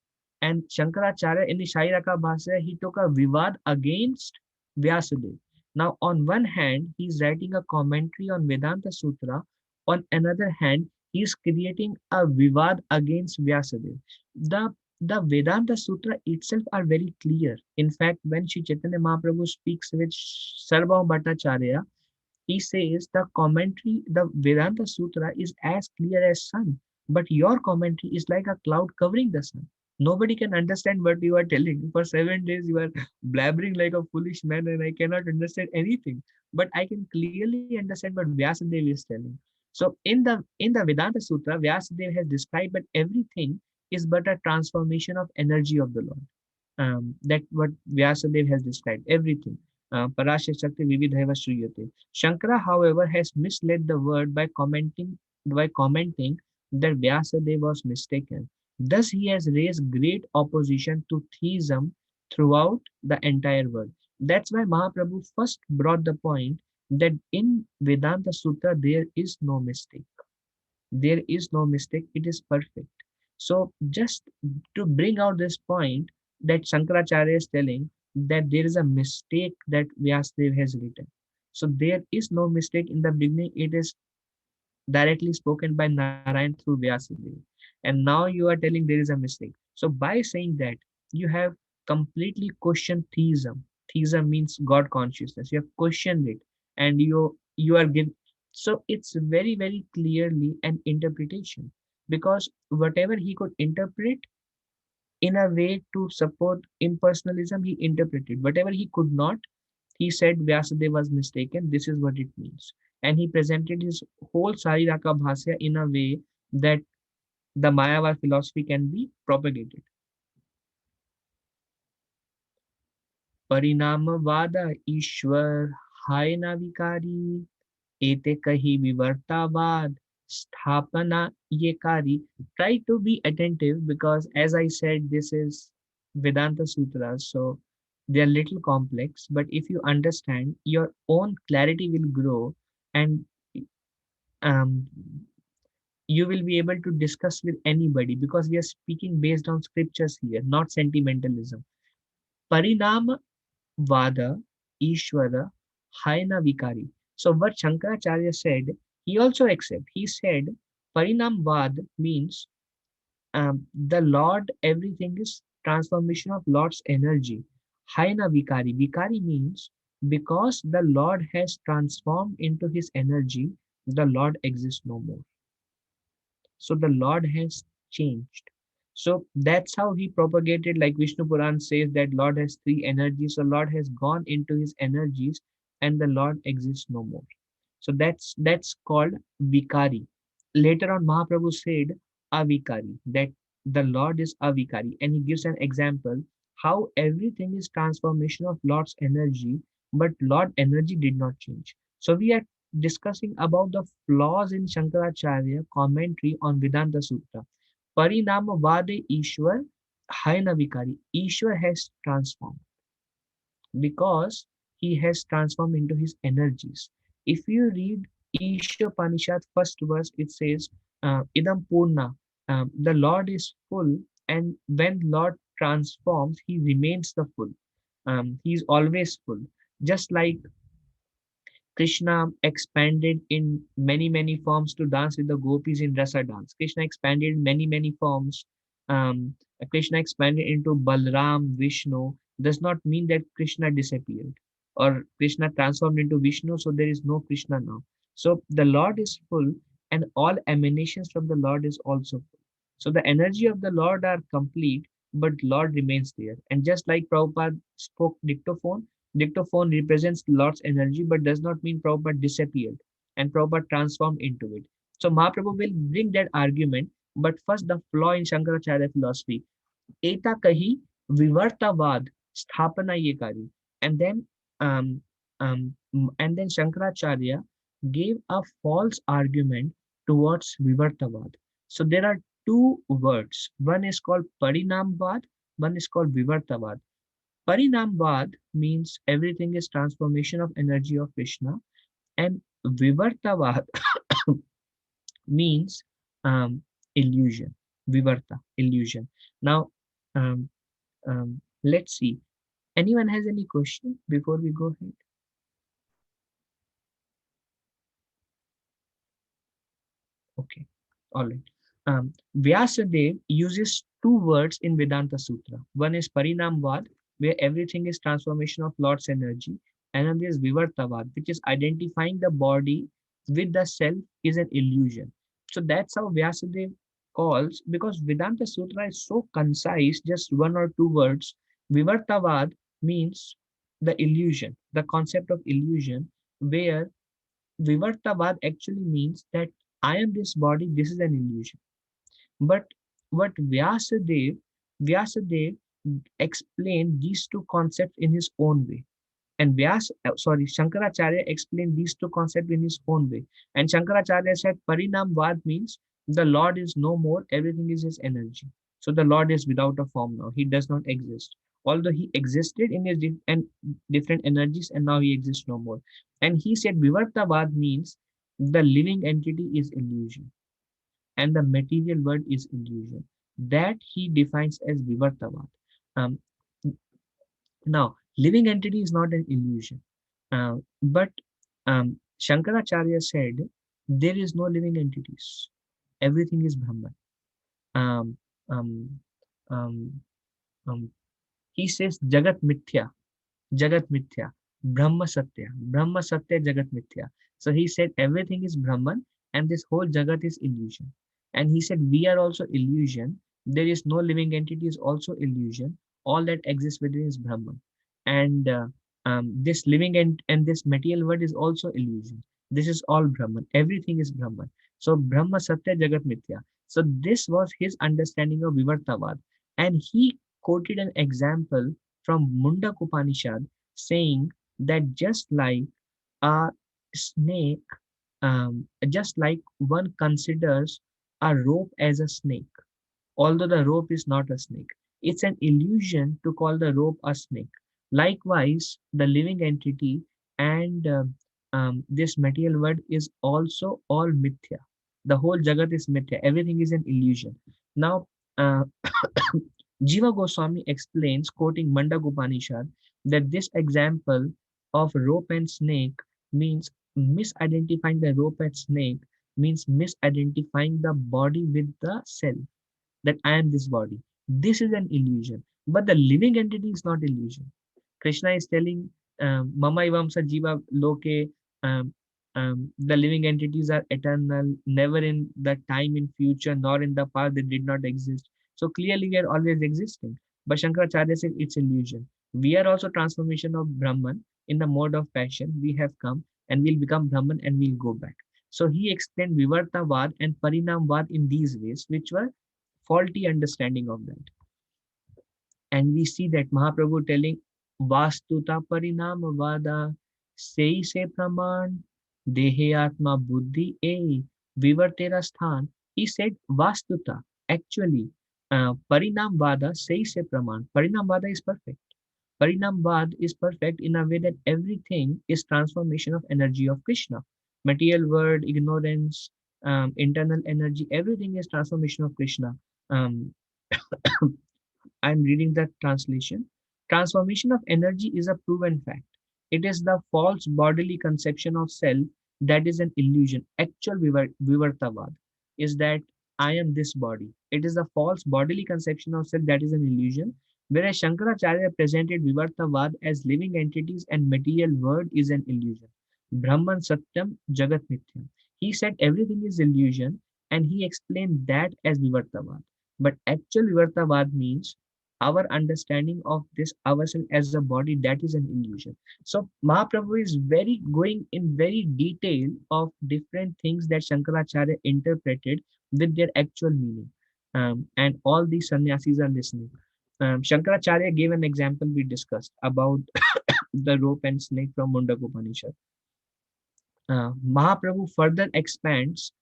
And Shankaracharya in the Shairaka Bhasya, he took a Vivad against Vyasadeva. Now, on one hand, he is writing a commentary on Vedanta Sutra. On another hand, he is creating a Vivad against Vyasadeva. The Vedanta Sutra itself are very clear. In fact, when Sri Chaitanya Mahaprabhu speaks with Sarvabhauma Bhattacharya, he says the commentary, the Vedanta Sutra is as clear as sun, but your commentary is like a cloud covering the sun. Nobody can understand what you are telling. For 7 days, you are blabbering like a foolish man, and I cannot understand anything. But I can clearly understand what Vyasadeva is telling. So in the Vedanta Sutra, Vyasadeva has described that everything is but a transformation of energy of the Lord. That what Vyasadeva has described, everything. Parasya Shakti Vividhaiva Shriyate. Shankara, however, has misled the word by commenting that Vyasadeva was mistaken. Thus, he has raised great opposition to theism throughout the entire world. That's why Mahaprabhu first brought the point that in Vedanta Sutra there is no mistake. There is no mistake, it is perfect. So just to bring out this point that Shankaracharya is telling, that there is a mistake that Vyasadeva has written. So there is no mistake in the beginning, it is directly spoken by Narayan through Vyasadeva. And now you are telling there is a mistake. So by saying that, you have completely questioned theism. Theism means God consciousness. You have questioned it, and you are giving. So it's very, very clearly an interpretation, because whatever he could interpret in a way to support impersonalism, he interpreted. Whatever he could not, he said Vyasadeva was mistaken. This is what it means. And he presented his whole Sariraka Bhasya in a way that the Mayavad philosophy can be propagated. परिणामवाद ईश्वर हाय ना विकारी एते कही विवर्तावाद स्थापना ये कारी. Try to be attentive, because as I said, this is Vedanta Sutra, so they are little complex, but if you understand, your own clarity will grow, and um, you will be able to discuss with anybody, because we are speaking based on scriptures here, not sentimentalism. Parinam Vada, Ishvara, Haina Vikari. So what Shankaracharya said, he also accept. He said, Parinam Vad means the Lord, everything is transformation of Lord's energy. Haina Vikari. Vikari means because the Lord has transformed into his energy, the Lord exists no more. So the Lord has changed. So that's how he propagated, like Vishnu Puran says that Lord has three energies. So Lord has gone into his energies, and the Lord exists no more. So that's called Vikari. later on Mahaprabhu said avikari, that the Lord is avikari, and he gives an example how everything is transformation of Lord's energy, but Lord energy did not change. So we are discussing about the flaws in Shankaracharya commentary on Vedanta Sutra. Parinama Vade Ishwar Haina Vikari. Ishwar has transformed because he has transformed into his energies. If you read Ishopanishad first verse, it says, Idam Purna, the Lord is full, and when Lord transforms, he remains the full. He is always full. Just like Krishna expanded in many, many forms to dance with the gopis in Rasa dance. Krishna expanded in many, many forms. Um, Krishna expanded into Balram, Vishnu. Does not mean that Krishna disappeared or Krishna transformed into Vishnu, so there is no Krishna now. So the Lord is full, and all emanations from the Lord is also full. So the energy of the Lord are complete, but Lord remains there. And just like Prabhupada spoke dictaphone, dictaphone represents Lord's energy, but does not mean Prabhupada disappeared and Prabhupada transformed into it. So Mahaprabhu will bring that argument, but first the flaw in Shankaracharya philosophy. Eta kahi vivartavad sthapana ye kari. And then um, and then Shankaracharya gave a false argument towards vivartavad. So there are two words. One is called parinamvad, one is called vivartavad. Parinamvad means everything is transformation of energy of Krishna, and Vivartavad means illusion. Vivarta, illusion. Now, um, let's see. Anyone has any question before we go ahead? Okay, all right. Vyasadeva uses two words in Vedanta Sutra. One is Parinamvad, where everything is transformation of Lord's energy, and another is Vivartavad, which is identifying the body with the self is an illusion. So that's how Vyasadeva calls, because Vedanta Sutra is so concise, just one or two words. Vivartavad means the illusion, the concept of illusion, where Vivartavad actually means that I am this body, this is an illusion. But what Vyasadeva explained these two concepts in his own way. And Shankaracharya explained these two concepts in his own way. And Shankaracharya said Parinamvad means the Lord is no more, everything is his energy. So the Lord is without a form now. He does not exist. Although he existed in his different energies, and now he exists no more. And he said Vivartavad means the living entity is illusion and the material world is illusion. That he defines as Vivartavad. Um, Now, living entity is not an illusion. But Shankaracharya said there is no living entities. Everything is Brahman. Um, um, um, um, he says Jagat Mithya. Jagat Mithya, Brahma Satya, Brahma Satya, Jagat Mithya. So he said everything is Brahman and this whole Jagat is illusion. And he said we are also illusion. There is no living entity is also illusion. All that exists within is Brahman. And this living and this material world is also illusion. This is all Brahman. Everything is Brahman. So Brahma Satya, Jagat Mithya. So this was his understanding of Vivartavad. And he quoted an example from Mundak Upanishad saying that a snake, just like one considers a rope as a snake, although the rope is not a snake. It's an illusion to call the rope a snake. Likewise, the living entity and this material world is also all mithya. The whole jagat is mithya. Everything is an illusion. Now, uh, Jiva Goswami explains, quoting Mandak Upanishad, that this example of rope and snake means misidentifying the rope and snake means misidentifying the body with the self, that I am this body. This is an illusion. But the living entity is not illusion. Krishna is telling Mama Ivamsa Jiva Loke, um, the living entities are eternal, never in the time in future, nor in the past, they did not exist. So clearly we are always existing. But Shankaracharya said it's illusion. We are also transformation of Brahman in the mode of passion. We have come and we'll become Brahman and we'll go back. So he explained Vivartavad and Parinamvad in these ways, which were faulty understanding of that. And we see that Mahaprabhu telling Vastuta Parinamavada Sei Se Praman Dehe Atma Buddhi E Vivartera Sthan. He said Vastuta. Actually, Parinamvada Sei Se Praman. Parinamvada is perfect. Parinamvad is perfect in a way that everything is transformation of energy of Krishna. Material world, ignorance, internal energy, everything is transformation of Krishna. Um, I'm reading the translation. Transformation of energy is a proven fact. It is the false bodily conception of self that is an illusion. Actual Vivartavad is that I am this body. It is the false bodily conception of self that is an illusion. Whereas Shankaracharya presented Vivartavad as living entities and material world is an illusion. Brahman Satyam Jagat Mithyam. He said everything is illusion and he explained that as Vivartavad. But actual Vivartavad means our understanding of this ourselves as a body, that is an illusion. So Mahaprabhu is very going in very detail of different things that Shankaracharya interpreted with their actual meaning. And all these sannyasis are listening. Shankaracharya gave an example we discussed about the rope and snake from Mundaka Upanishad. Mahaprabhu further expands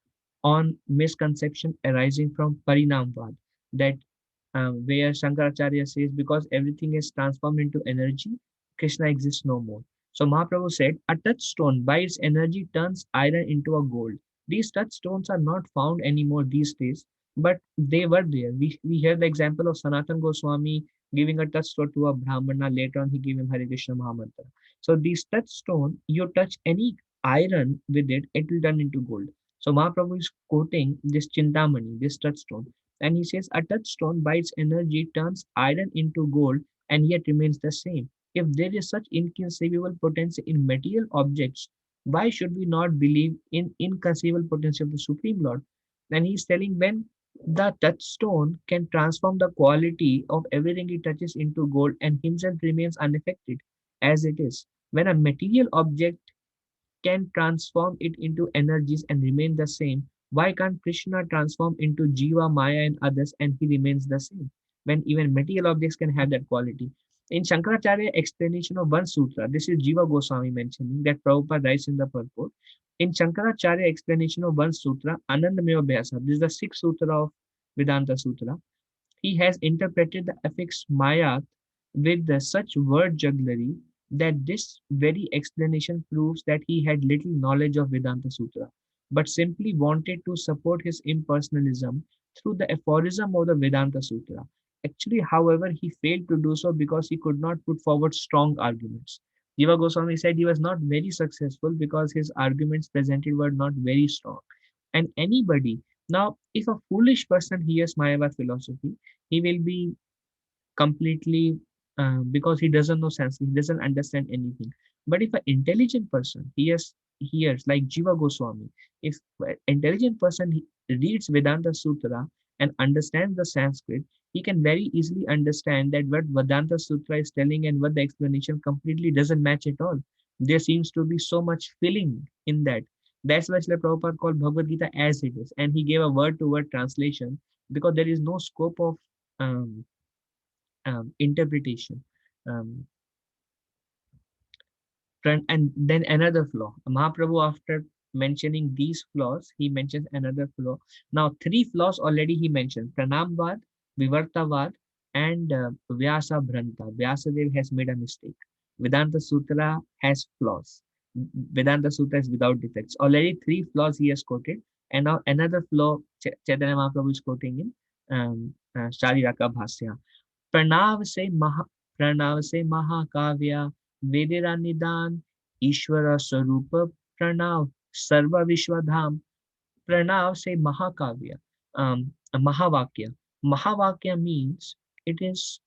on misconception arising from Parinamvad, that where Shankaracharya says, because everything is transformed into energy, Krishna exists no more. So Mahaprabhu said, a touchstone by its energy turns iron into a gold. These touchstones are not found anymore these days, but they were there. We hear the example of Sanatan Goswami giving a touchstone to a Brahmana. Later on, he gave him Hare Krishna Mahamantra. So these touchstone, you touch any iron with it, it will turn into gold. So Mahaprabhu is quoting this Chintamani, this touchstone, and he says, a touchstone by its energy turns iron into gold and yet remains the same. If there is such inconceivable potency in material objects, why should we not believe in inconceivable potency of the Supreme Lord? And he's telling, when the touchstone can transform the quality of everything he touches into gold and himself remains unaffected as it is. When a material object can transform it into energies and remain the same, why can't Krishna transform into Jiva, Maya, and others and he remains the same? When even material objects can have that quality. In Shankaracharya explanation of one sutra, this is Jiva Goswami mentioning that Prabhupada writes in the purport. In Shankaracharya explanation of one sutra, Anandamaya Vyasa, this is the sixth sutra of Vedanta Sutra, he has interpreted the affix mayat with such word jugglery that this very explanation proves that he had little knowledge of Vedanta Sutra, but simply wanted to support his impersonalism through the aphorism of the Vedanta Sutra. Actually, however, he failed to do so because he could not put forward strong arguments. Jiva Goswami said he was not very successful because his arguments presented were not very strong. And anybody, now, if a foolish person hears Mayavad philosophy, he will be completely because he doesn't know Sanskrit, he doesn't understand anything. But if an intelligent person hears like Jiva Goswami, if an intelligent person reads Vedanta Sutra and understands the Sanskrit, he can very easily understand that what Vedanta Sutra is telling and what the explanation completely doesn't match at all. There seems to be so much filling in that. That's why Srila Prabhupada called Bhagavad Gita as it is, and he gave a word-to-word translation because there is no scope of um, interpretation. Um, and then another flaw. Mahaprabhu, after mentioning these flaws, he mentions another flaw. Now, three flaws already he mentioned: Pranamvad, Vivartavad, and Vyasa Bhranta. Vyasadev has made a mistake. Vedanta Sutra has flaws. Vedanta Sutra is without defects. Already three flaws he has quoted, and now another flaw Chaitanya Mahaprabhu is quoting in Shariraka Bhasya. Pranav से महा प्रणव से महाकाव्य वेदिरा निदान ईश्वर स्वरूप प्रणव सर्व विश्वधाम Pranav say Mahakavya, Mahavakya. Mahavakya means it is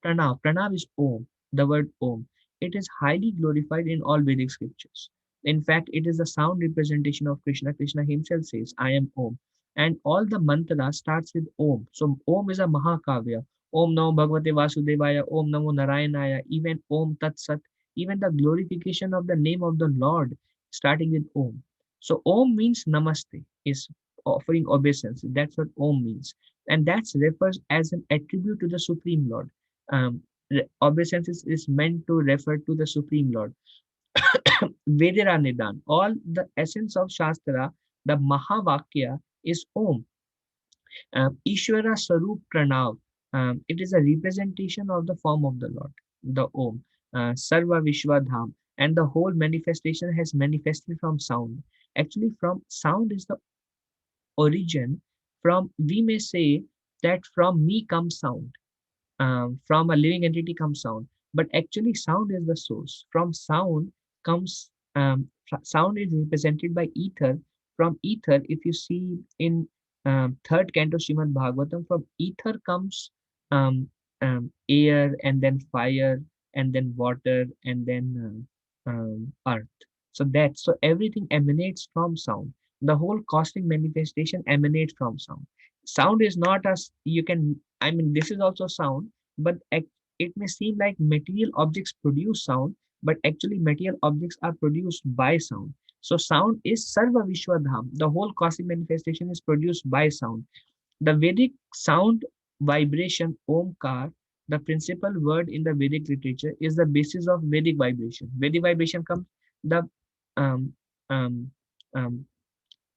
Pranav. Pranav is Om, the word Om. It is highly glorified in all Vedic scriptures. In fact, it is the sound representation of Krishna. Krishna himself says, I am Om. And all the mantra starts with Om. So Om is a Mahakavya. Om Namo Bhagavate Vasudevaya, Om Namo Narayanaya, even Om Tat Sat, even the glorification of the name of the Lord starting with Om. So Om means Namaste, is offering obeisance. That's what Om means. And that refers as an attribute to the Supreme Lord. Um, Obeisance is meant to refer to the Supreme Lord. Vedera Nidan, all the essence of Shastra, the Mahavakya is Om. Ishvara Sarup Pranav, it is a representation of the form of the Lord, the Om. Sarva Vishwadham, and the whole manifestation has manifested from sound. Actually, from sound is the origin. From, we may say that from me comes sound, from a living entity comes sound, but actually sound is the source. From sound comes, sound is represented by ether. From ether, if you see in third canto Srimad Bhagavatam, from ether comes um, air, and then fire, and then water, and then earth. So that, so everything emanates from sound. The whole cosmic manifestation emanates from sound. Sound is not as you can, I mean, this is also sound, but it may seem like material objects produce sound, but actually material objects are produced by sound. So sound is Sarva Vishwadham. The whole cosmic manifestation is produced by sound. The Vedic sound vibration Omkar, the principal word in the Vedic literature, is the basis of Vedic vibration. Vedic vibration comes the um, um, um,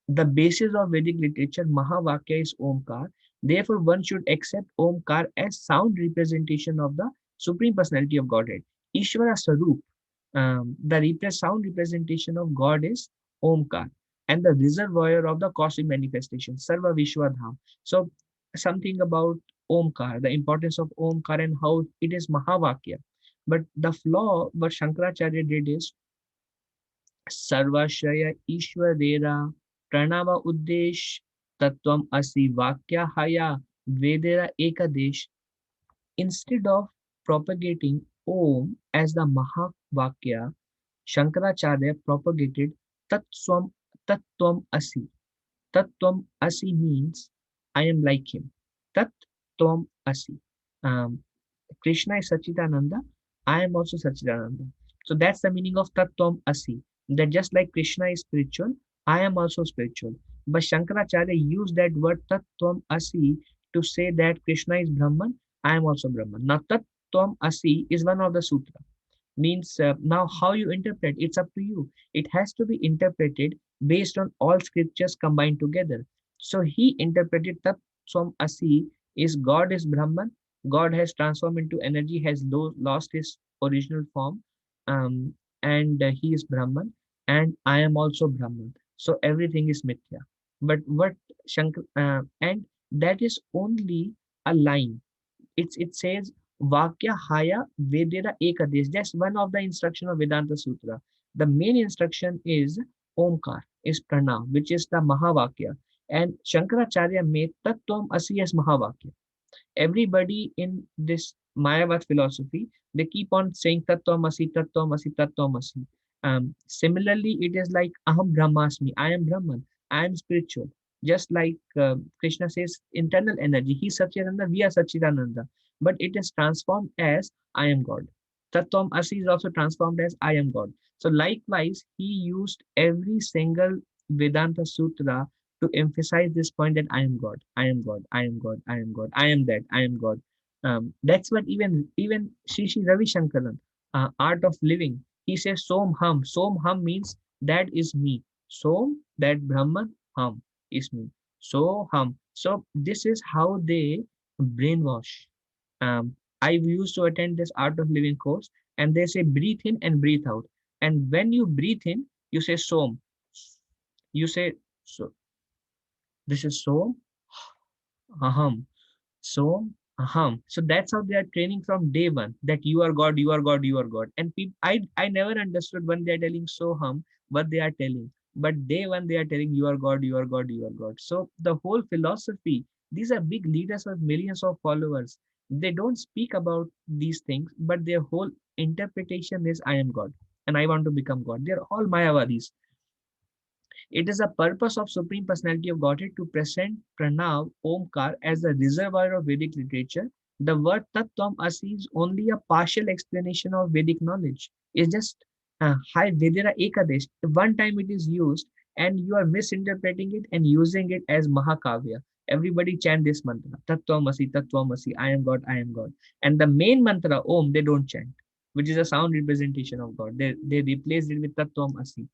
the basis of Vedic literature, Mahavakya, is Omkar. Therefore, one should accept Omkar as sound representation of the Supreme Personality of Godhead. Ishvara Sarup, the sound representation of God is Omkar, and the reservoir of the cosmic manifestation, Sarva Vishwadham. So, something about Omkar, the importance of Omkar and how it is Mahavakya. But the flaw what Shankaracharya did is सर्वाश्रय ईश्वरेरा Pranav उद्देश तत्वम असि वाक्याहया vedera ekadesh. Instead of propagating Om as the Mahavakya, Shankaracharya propagated Tattvam, Tattvam Asi. Tattvam Asi means I am like him. Tat Tvam Asi. Um, Krishna is Sachidananda. I am also Sachidananda. So that's the meaning of Tattvam Asi. That just like Krishna is spiritual, I am also spiritual. But Shankaracharya used that word Tattvam Asi to say that Krishna is Brahman, I am also Brahman. Now Tattvam Asi is one of the sutra. Means now how you interpret, it's up to you. It has to be interpreted based on all scriptures combined together. So he interpreted Tat Swam Asi is God is Brahman, God has transformed into energy, has lost his original form, um, and he is Brahman, and I am also Brahman. So everything is Mithya. But what Shankar, and that is only a line. It says Vakya Haya Vedera Ekadesh. That's one of the instruction of Vedanta Sutra. The main instruction is Omkar, is Prana, which is the Mahavakya. And Shankaracharya made Tattvam Asi as Mahavakya. Everybody in this Mayavad philosophy, they keep on saying Tattvamasi, Tattvamasi, Tattvamasi. Similarly, it is like Aham Brahmasmi, I am Brahman, I am spiritual. Just like Krishna says, internal energy, he is Satchidananda, we are Satchidananda. But it is transformed as I am God. Tattvam Asi is also transformed as I am God. So likewise, he used every single Vedanta Sutra to emphasize this point that I am God, I am God, I am God, I am God, I am that, I am God. That's what even Sri Ravi Shankaran, Art of Living, he says Som Hum. Som Hum means that is me. Som, that Brahman, Hum is me. So Hum. So this is how they brainwash. I used to attend this Art of Living course, and they say breathe in and breathe out. And when you breathe in, you say Som. You say so. This is Som, Aham. So, so that's how they are training from day one, that you are God, you are God, you are God. And people, I never understood when they are telling Soham what they are telling. But day one, they are telling you are God, you are God, you are God. So the whole philosophy, these are big leaders with millions of followers. They don't speak about these things, but their whole interpretation is I am God and I want to become God. They're all Mayavadis. It is the purpose of Supreme Personality of Godhead to present Pranav, Omkar as the reservoir of Vedic literature. The word Tattvam Asi is only a partial explanation of Vedic knowledge. It's just Hai Vedera Ekadesh. One time it is used and you are misinterpreting it and using it as Mahakavya. Everybody chant this mantra, Tattvamasi, Tattvamasi, I am God, I am God. And the main mantra, Om, they don't chant, which is a sound representation of God. They replaced it with Tattvamasi.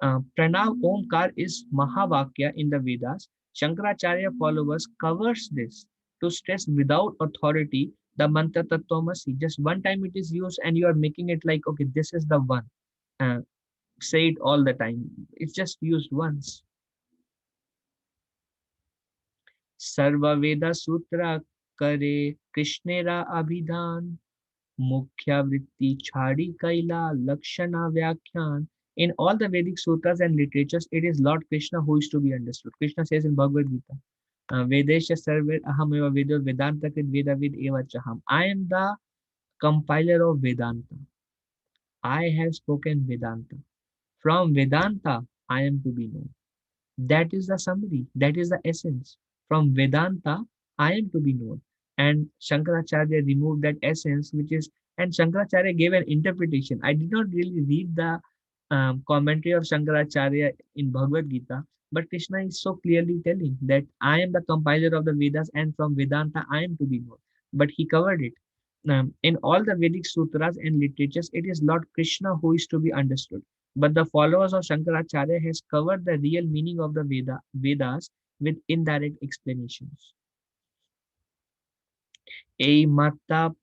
Pranav Omkar is Mahavakya in the Vedas. Shankaracharya followers covers this to stress without authority the mantra Tattvamasi. Just one time it is used and you are making it like, okay, this is the one. Uh, say it all the time. It's just used once. Sarva Veda Sutra Kare Krishnera Abhidhan Mukhya Vritti Chhadi Kaila Lakshana Vyakhyan. In all the Vedic sutras and literatures, it is Lord Krishna who is to be understood. Krishna says in Bhagavad Gita, Vedesha Sarver Aham Eva Vedo Vedanta Krit Veda Vid Eva Chaham. I am the compiler of Vedanta. I have spoken Vedanta. From Vedanta, I am to be known. That is the summary. That is the essence. From Vedanta, I am to be known. And Shankaracharya removed that essence, which is, and Shankaracharya gave an interpretation. I did not really read the commentary of Shankaracharya in Bhagavad Gita, but Krishna is so clearly telling that I am the compiler of the Vedas and from Vedanta I am to be known. But he covered it. In all the Vedic sutras and literatures, it is Lord Krishna who is to be understood. But the followers of Shankaracharya has covered the real meaning of the Vedas with indirect explanations. A mata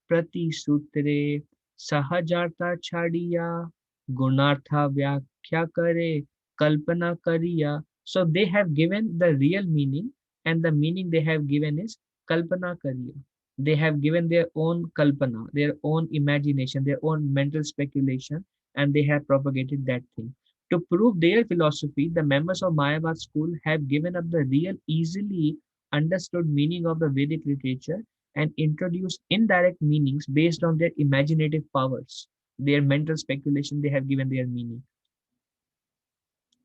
prati sutre sahajarta chadiya gunartha vyakhya kare kalpana kariya. So they have given the real meaning, and the meaning they have given is kalpana kariya. They have given their own kalpana, their own imagination, their own mental speculation, and they have propagated that thing. To prove their philosophy, the members of Mayavad school have given up the real, easily understood meaning of the Vedic literature and introduced indirect meanings based on their imaginative powers, their mental speculation. They have given their meaning.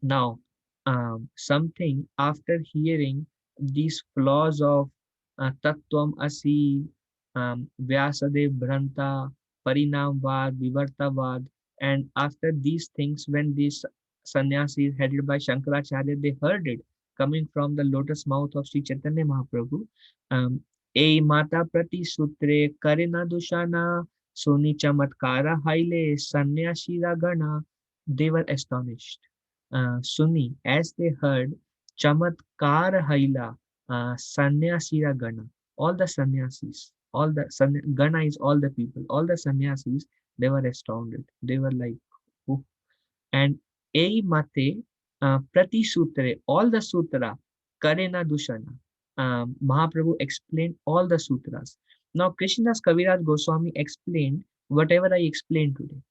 Now, something after hearing these flaws of Tattvam Asi, Vyasadev Bhranta, Parinamvad, Vivartavad, and after these things, when these sannyasis headed by Shankaracharya, they heard it coming from the lotus mouth of Sri Chaitanya Mahaprabhu. Um, E Mata Prati Sutre Karina Dushana Suni Chamatkara Haile Sannyashira Gana. They were astonished. Sunni, as they heard Chamatkar Haila, Sannyasira Gana, all the sannyasis, Gana is all the people, all the sannyasis, they were astounded. They were like, "Oh." And Ei Mate Prati Sutre, all the sutra, Karena Dushana. Mahaprabhu explained all the sutras. Now Krishna's Kaviraj Goswami explained whatever I explained today.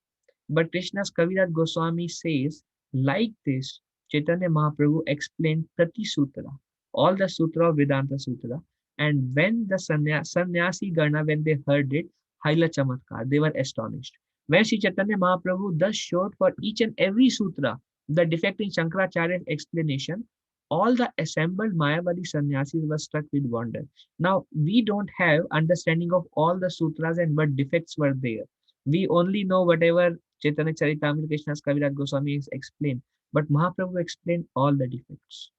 But Krishna's Kaviraj Goswami says, like this, Chaitanya Mahaprabhu explained Prati Sutra, all the Sutra of Vedanta Sutra. And when the sannyasi Gana, when they heard it, Haila Chamatkar, they were astonished. When Sri Chaitanya Mahaprabhu thus showed for each and every sutra the defect in Shankaracharya's explanation, all the assembled Mayavadi sannyasis were struck with wonder. Now, we don't have understanding of all the sutras and what defects were there. We only know whatever Chaitanya Charitamrita Krishna's Kaviraj Goswami has explained, but Mahaprabhu explained all the defects.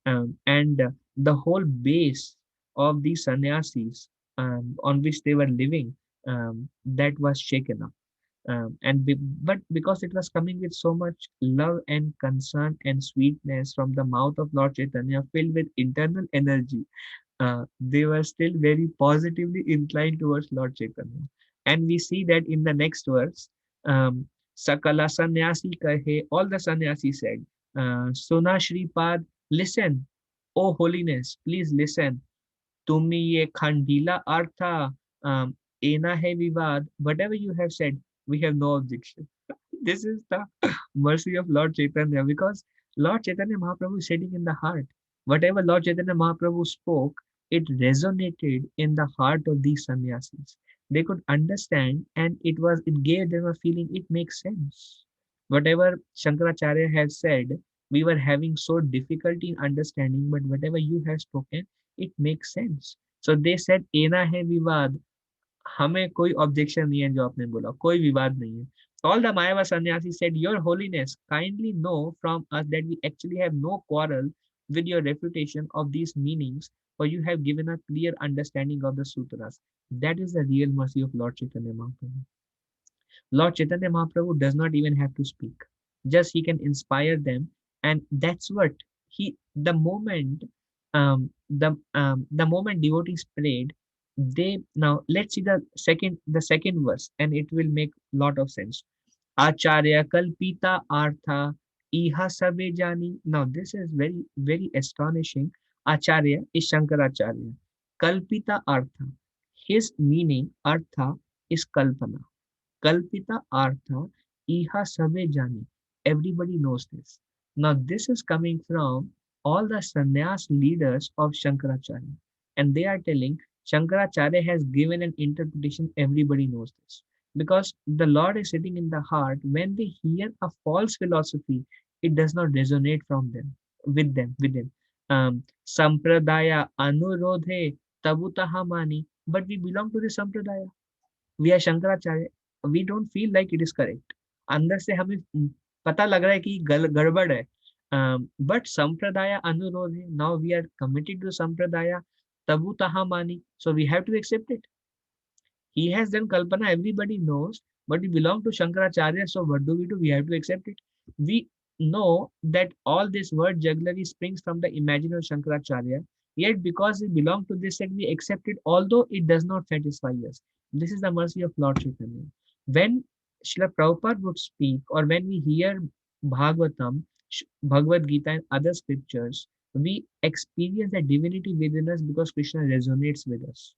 And the whole base of these sannyasis on which they were living, that was shaken up. But because it was coming with so much love and concern and sweetness from the mouth of Lord Chaitanya, filled with internal energy, they were still very positively inclined towards Lord Chaitanya. And we see that in the next verse, Sakala Sannyasi Kahe, all the sannyasi said, Suna Shripad, listen, O holiness, please listen. Tumi ye khandila artha, ena hai vivad, whatever you have said, we have no objection. This is the mercy of Lord Chaitanya, because Lord Chaitanya Mahaprabhu is sitting in the heart. Whatever Lord Chaitanya Mahaprabhu spoke, it resonated in the heart of these sannyasis. They could understand, and it gave them a feeling, it makes sense. Whatever Shankaracharya has said, we were having so difficulty in understanding, but whatever you have spoken, it makes sense. So they said, "Ena hai vivad." हमें कोई objection नहीं है जो आपने बोला, कोई विवाद नहीं है. All the Mayava sannyasis said, Your Holiness, kindly know from us that we actually have no quarrel with your refutation of these meanings, for you have given a clear understanding of the sutras. That is the real mercy of Lord Chaitanya Mahaprabhu. Lord Chaitanya Mahaprabhu does not even have to speak. Just he can inspire them, and that's what he. The moment devotees prayed, they now let's see the second verse, and it will make lot of sense. Acharya Kalpita Artha Iha Sabe Jani. Now this is very very astonishing. Acharya is Shankaracharya. Kalpita Artha. His meaning Artha is Kalpana. Kalpita Artha Iha Sabe Jani. Everybody knows this. Now this is coming from all the sannyas leaders of Shankaracharya. And they are telling Shankaracharya has given an interpretation, everybody knows this. Because the Lord is sitting in the heart, when they hear a false philosophy, it does not resonate from them, with them. Sampradaya anurodhe tabutaha mani. But we belong to the Sampradaya. We are Shankaracharya. We don't feel like it is correct. अंदर से हमें पता लग रहा है कि गड़बड़ है. But Sampradaya अनुरोध है. Now we are committed to Sampradaya. Tabu taha mani. So we have to accept it. He has done Kalpana, everybody knows, but we belong to Shankaracharya, so what do? We have to accept it. We know that all this word jugglery springs from the imagination of Shankaracharya, yet because we belong to this sect, we accept it, although it does not satisfy us. This is the mercy of Lord Chaitanya. When Srila Prabhupada would speak, or when we hear Bhagavatam, Bhagavad Gita, and other scriptures, we experience the divinity within us because Krishna resonates with us.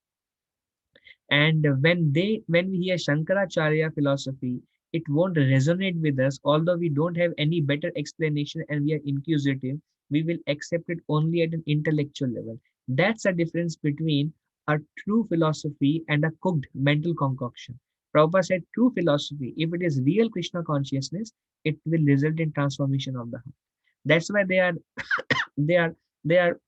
And when we hear Shankaracharya philosophy, it won't resonate with us, although we don't have any better explanation and we are inquisitive, we will accept it only at an intellectual level. That's the difference between a true philosophy and a cooked mental concoction. Prabhupada said true philosophy, if it is real Krishna consciousness, it will result in transformation of the heart. That's why they are they are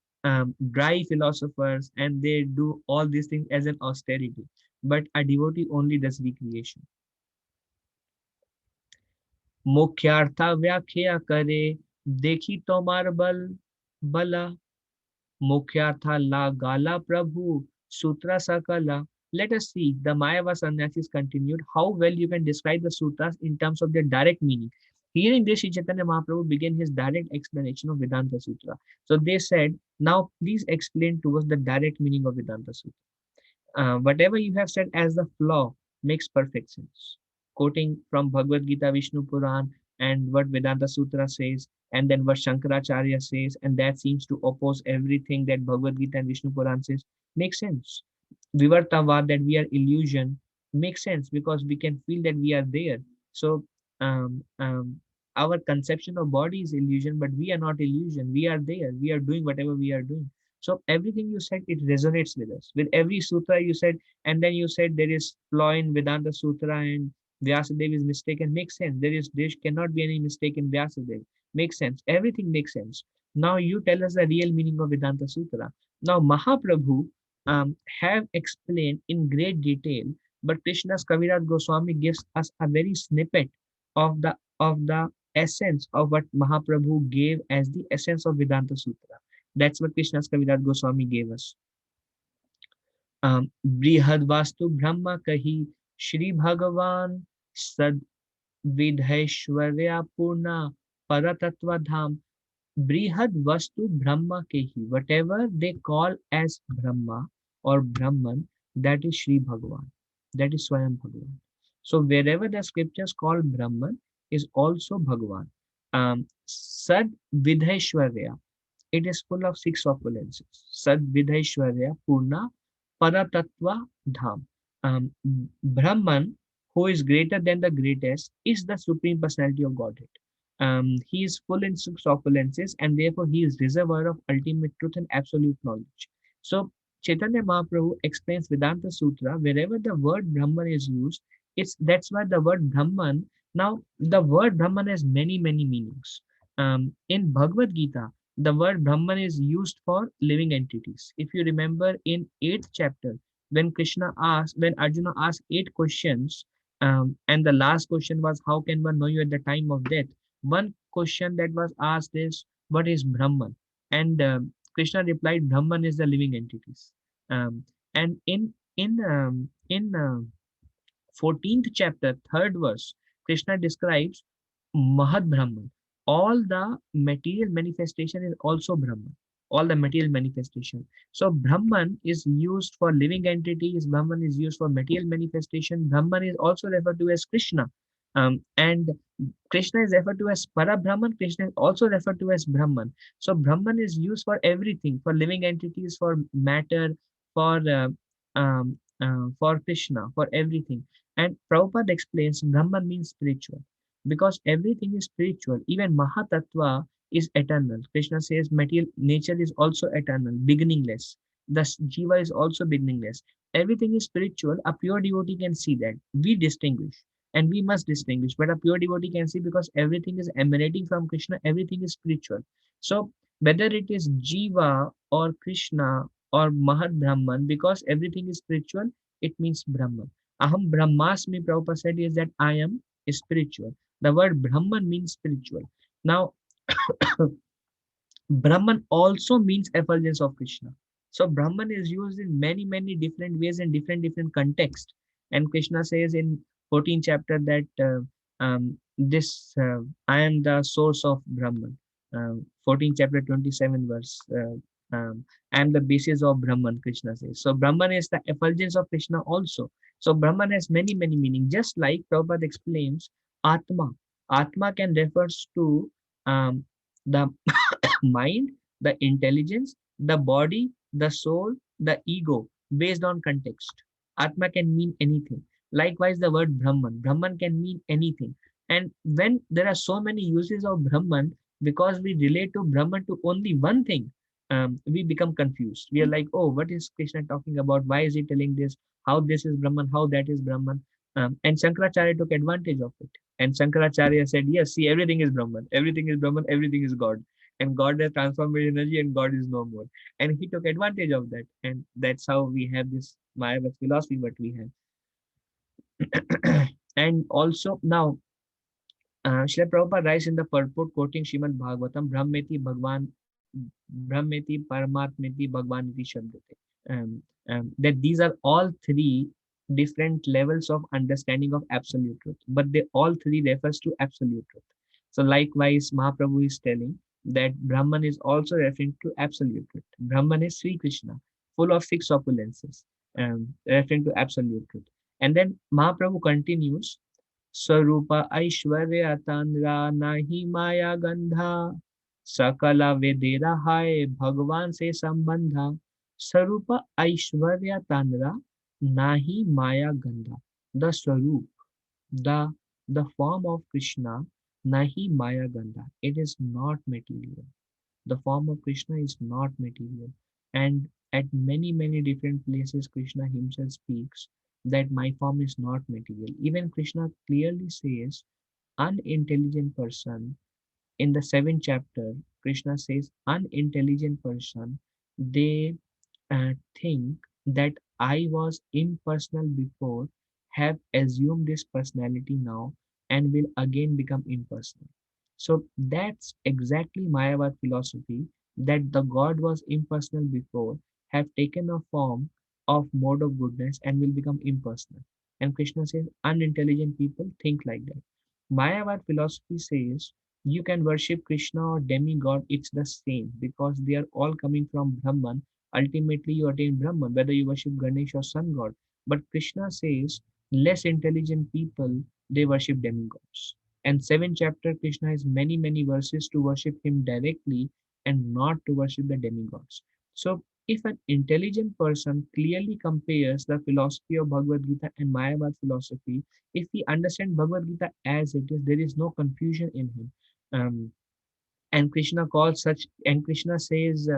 dry philosophers, and they do all these things as an austerity, but a devotee only does recreation. मुख्यार्था व्याख्या करे देखी तोमार बला मुख्यार्था ला gala prabhu sutra sakala. Let us see the Mayava sannyasis continued how well you can describe the sutras in terms of their direct meaning. Hearing this, Sri Chaitanya Mahaprabhu began his direct explanation of Vedanta Sutra. So they said, now please explain to us the direct meaning of Vedanta Sutra. Whatever you have said as the flaw makes perfect sense. Quoting from Bhagavad Gita, Vishnu Puran, and what Vedanta Sutra says, and then what Shankaracharya says, and that seems to oppose everything that Bhagavad Gita and Vishnu Puran says, makes sense. Vivartavad, that we are illusion, makes sense because we can feel that we are there. So um, um, our conception of body is illusion, but we are not illusion. We are there. We are doing whatever we are doing. So everything you said, it resonates with us. With every sutra you said, and then you said there is flaw in Vedanta Sutra and Vyasadeva is mistaken. Makes sense. There cannot be any mistake in Vyasadeva. Makes sense. Everything makes sense. Now you tell us the real meaning of Vedanta Sutra. Now Mahaprabhu have explained in great detail, but Krishna's Kaviraj Goswami gives us a very snippet of the essence of what Mahaprabhu gave as the essence of Vedanta Sutra. That's what Krishna's Kaviraj Goswami gave us. Brihad Vastu Brahma Kahi Shri Bhagavan Sad Vidhaishwarya Purna Paratattva Dham. Brihad Vastu Brahma Kehi. Whatever they call as Brahma or Brahman, that is Shri Bhagavan. That is Swayam Bhagavan. So wherever the scriptures call Brahman is also Bhagavan. Sad Vidhaishwarya. It is full of six opulences. Sad Vidhaishwarya Purna Paratattva Dham. Brahman, who is greater than the greatest, is the Supreme Personality of Godhead. He is full in six opulences, and therefore he is reservoir of ultimate truth and absolute knowledge. So Chaitanya Mahaprabhu explains Vedanta Sutra wherever the word Brahman is used. That's why the word Brahman. Now the word Brahman has many meanings. In Bhagavad Gita, the word Brahman is used for living entities. If you remember in 8th chapter, when Arjuna asked 8 questions, And the last question was, how can one know you at the time of death? One question that was asked is, what is Brahman? And Krishna replied, Brahman is the living entities. And in 14th chapter, third verse, Krishna describes Mahad Brahman. All the material manifestation is also Brahman. All the material manifestation. So Brahman is used for living entities. Brahman is used for material manifestation. Brahman is also referred to as Krishna. And Krishna is referred to as Para Brahman. Krishna is also referred to as Brahman. So Brahman is used for everything, for living entities, for matter, for Krishna, for everything. And Prabhupada explains Brahman means spiritual because everything is spiritual. Even Mahatattva is eternal. Krishna says material nature is also eternal, beginningless. Thus, Jiva is also beginningless. Everything is spiritual. A pure devotee can see that. We distinguish and we must distinguish, but a pure devotee can see because everything is emanating from Krishna, everything is spiritual. So, whether it is Jiva or Krishna or Mahat Brahman, because everything is spiritual, it means Brahman. Aham Brahmasmi, Prabhupada said, is that I am spiritual. The word Brahman means spiritual. Now, Brahman also means effulgence of Krishna. So Brahman is used in many, many different ways and different contexts. And Krishna says in 14th chapter that this I am the source of Brahman. 14th chapter 27 verse. I am the basis of Brahman, Krishna says. So Brahman is the effulgence of Krishna also. So Brahman has many, many meanings. Just like Prabhupada explains, Atma. Atma can refers to the mind, the intelligence, the body, the soul, the ego, based on context. Atma can mean anything. Likewise, the word Brahman. Brahman can mean anything. And when there are so many uses of Brahman, because we relate to Brahman to only one thing, we become confused. We are like, oh, what is Krishna talking about? Why is he telling this? How this is Brahman? How that is Brahman? And Shankaracharya took advantage of it. And Shankaracharya said, yes, see, everything is Brahman. Everything is Brahman. Everything is God, and God has transformed energy and God is no more. And he took advantage of that. And that's how we have this Mayavad philosophy, what we have. And also now, Srila Prabhupada writes in the purport quoting Srimad Bhagavatam, Brahmeti Paramatmeti Bhagwaniti Shabdate. That these are all three different levels of understanding of absolute truth, but they all three refers to absolute truth. So likewise, Mahaprabhu is telling that Brahman is also referring to absolute truth. Brahman is Sri Krishna, full of six opulences, referring to absolute truth. And then Mahaprabhu continues, स्वरूप ऐश्वर्य तंद्रा नहीं माया गंधा सकल वेदेरा हाय भगवान से संबंधा स्वरूप ऐश्वर्य तंद्रा nahi maya gandha. The swarup, the form of Krishna, nahi maya gandha. It is not material. The form of Krishna is not material. And at many, many different places, Krishna himself speaks that my form is not material. Even Krishna clearly says, unintelligent person, in the 7th chapter, Krishna says, unintelligent person, they think that I was impersonal before, have assumed this personality now, and will again become impersonal. So that's exactly Mayavad philosophy, that the God was impersonal before, have taken a form of mode of goodness and will become impersonal. And Krishna says unintelligent people think like that. Mayavad philosophy says you can worship Krishna or demigod, it's the same because they are all coming from Brahman. Ultimately, you attain Brahman, whether you worship Ganesh or sun god. But Krishna says less intelligent people, they worship demigods. And 7th chapter, Krishna has many, many verses to worship him directly and not to worship the demigods. So if an intelligent person clearly compares the philosophy of Bhagavad Gita and Mayavad philosophy, if he understands Bhagavad Gita as it is, there is no confusion in him. Um, and Krishna calls such, and Krishna says,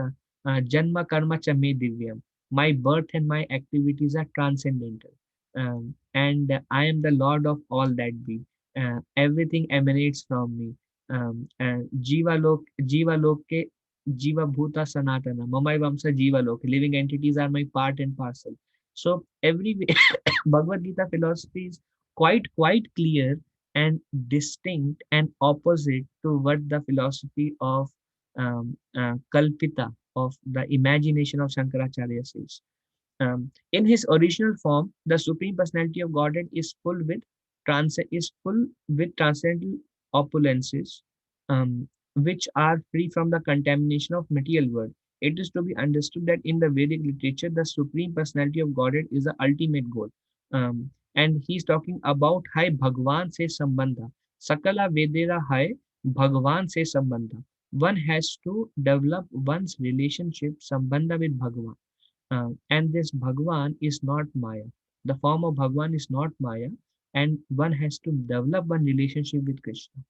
Janma Karma Cha Me Divyam. My birth and my activities are transcendental. And I am the Lord of all that be. Everything emanates from me. Jiva Loke, Jiva Bhuta Sanatana. Mamai Vamsa Jiva Loke. Living entities are my part and parcel. So every Bhagavad Gita philosophies quite clear and distinct and opposite to what the philosophy of Kalpita, of the imagination of Shankaracharya says. In his original form, the Supreme Personality of Godhead is full with transcendental opulences, which are free from the contamination of material world. It is to be understood that in the Vedic literature, the Supreme Personality of Godhead is the ultimate goal. And he's talking about Hai Bhagwan se Sambandha. Sakala Vedera Hai Bhagwan se Sambandha. One has to develop one's relationship, Sambandha, with Bhagwan. And this Bhagwan is not Maya. The form of Bhagwan is not Maya, and one has to develop one relationship with Krishna.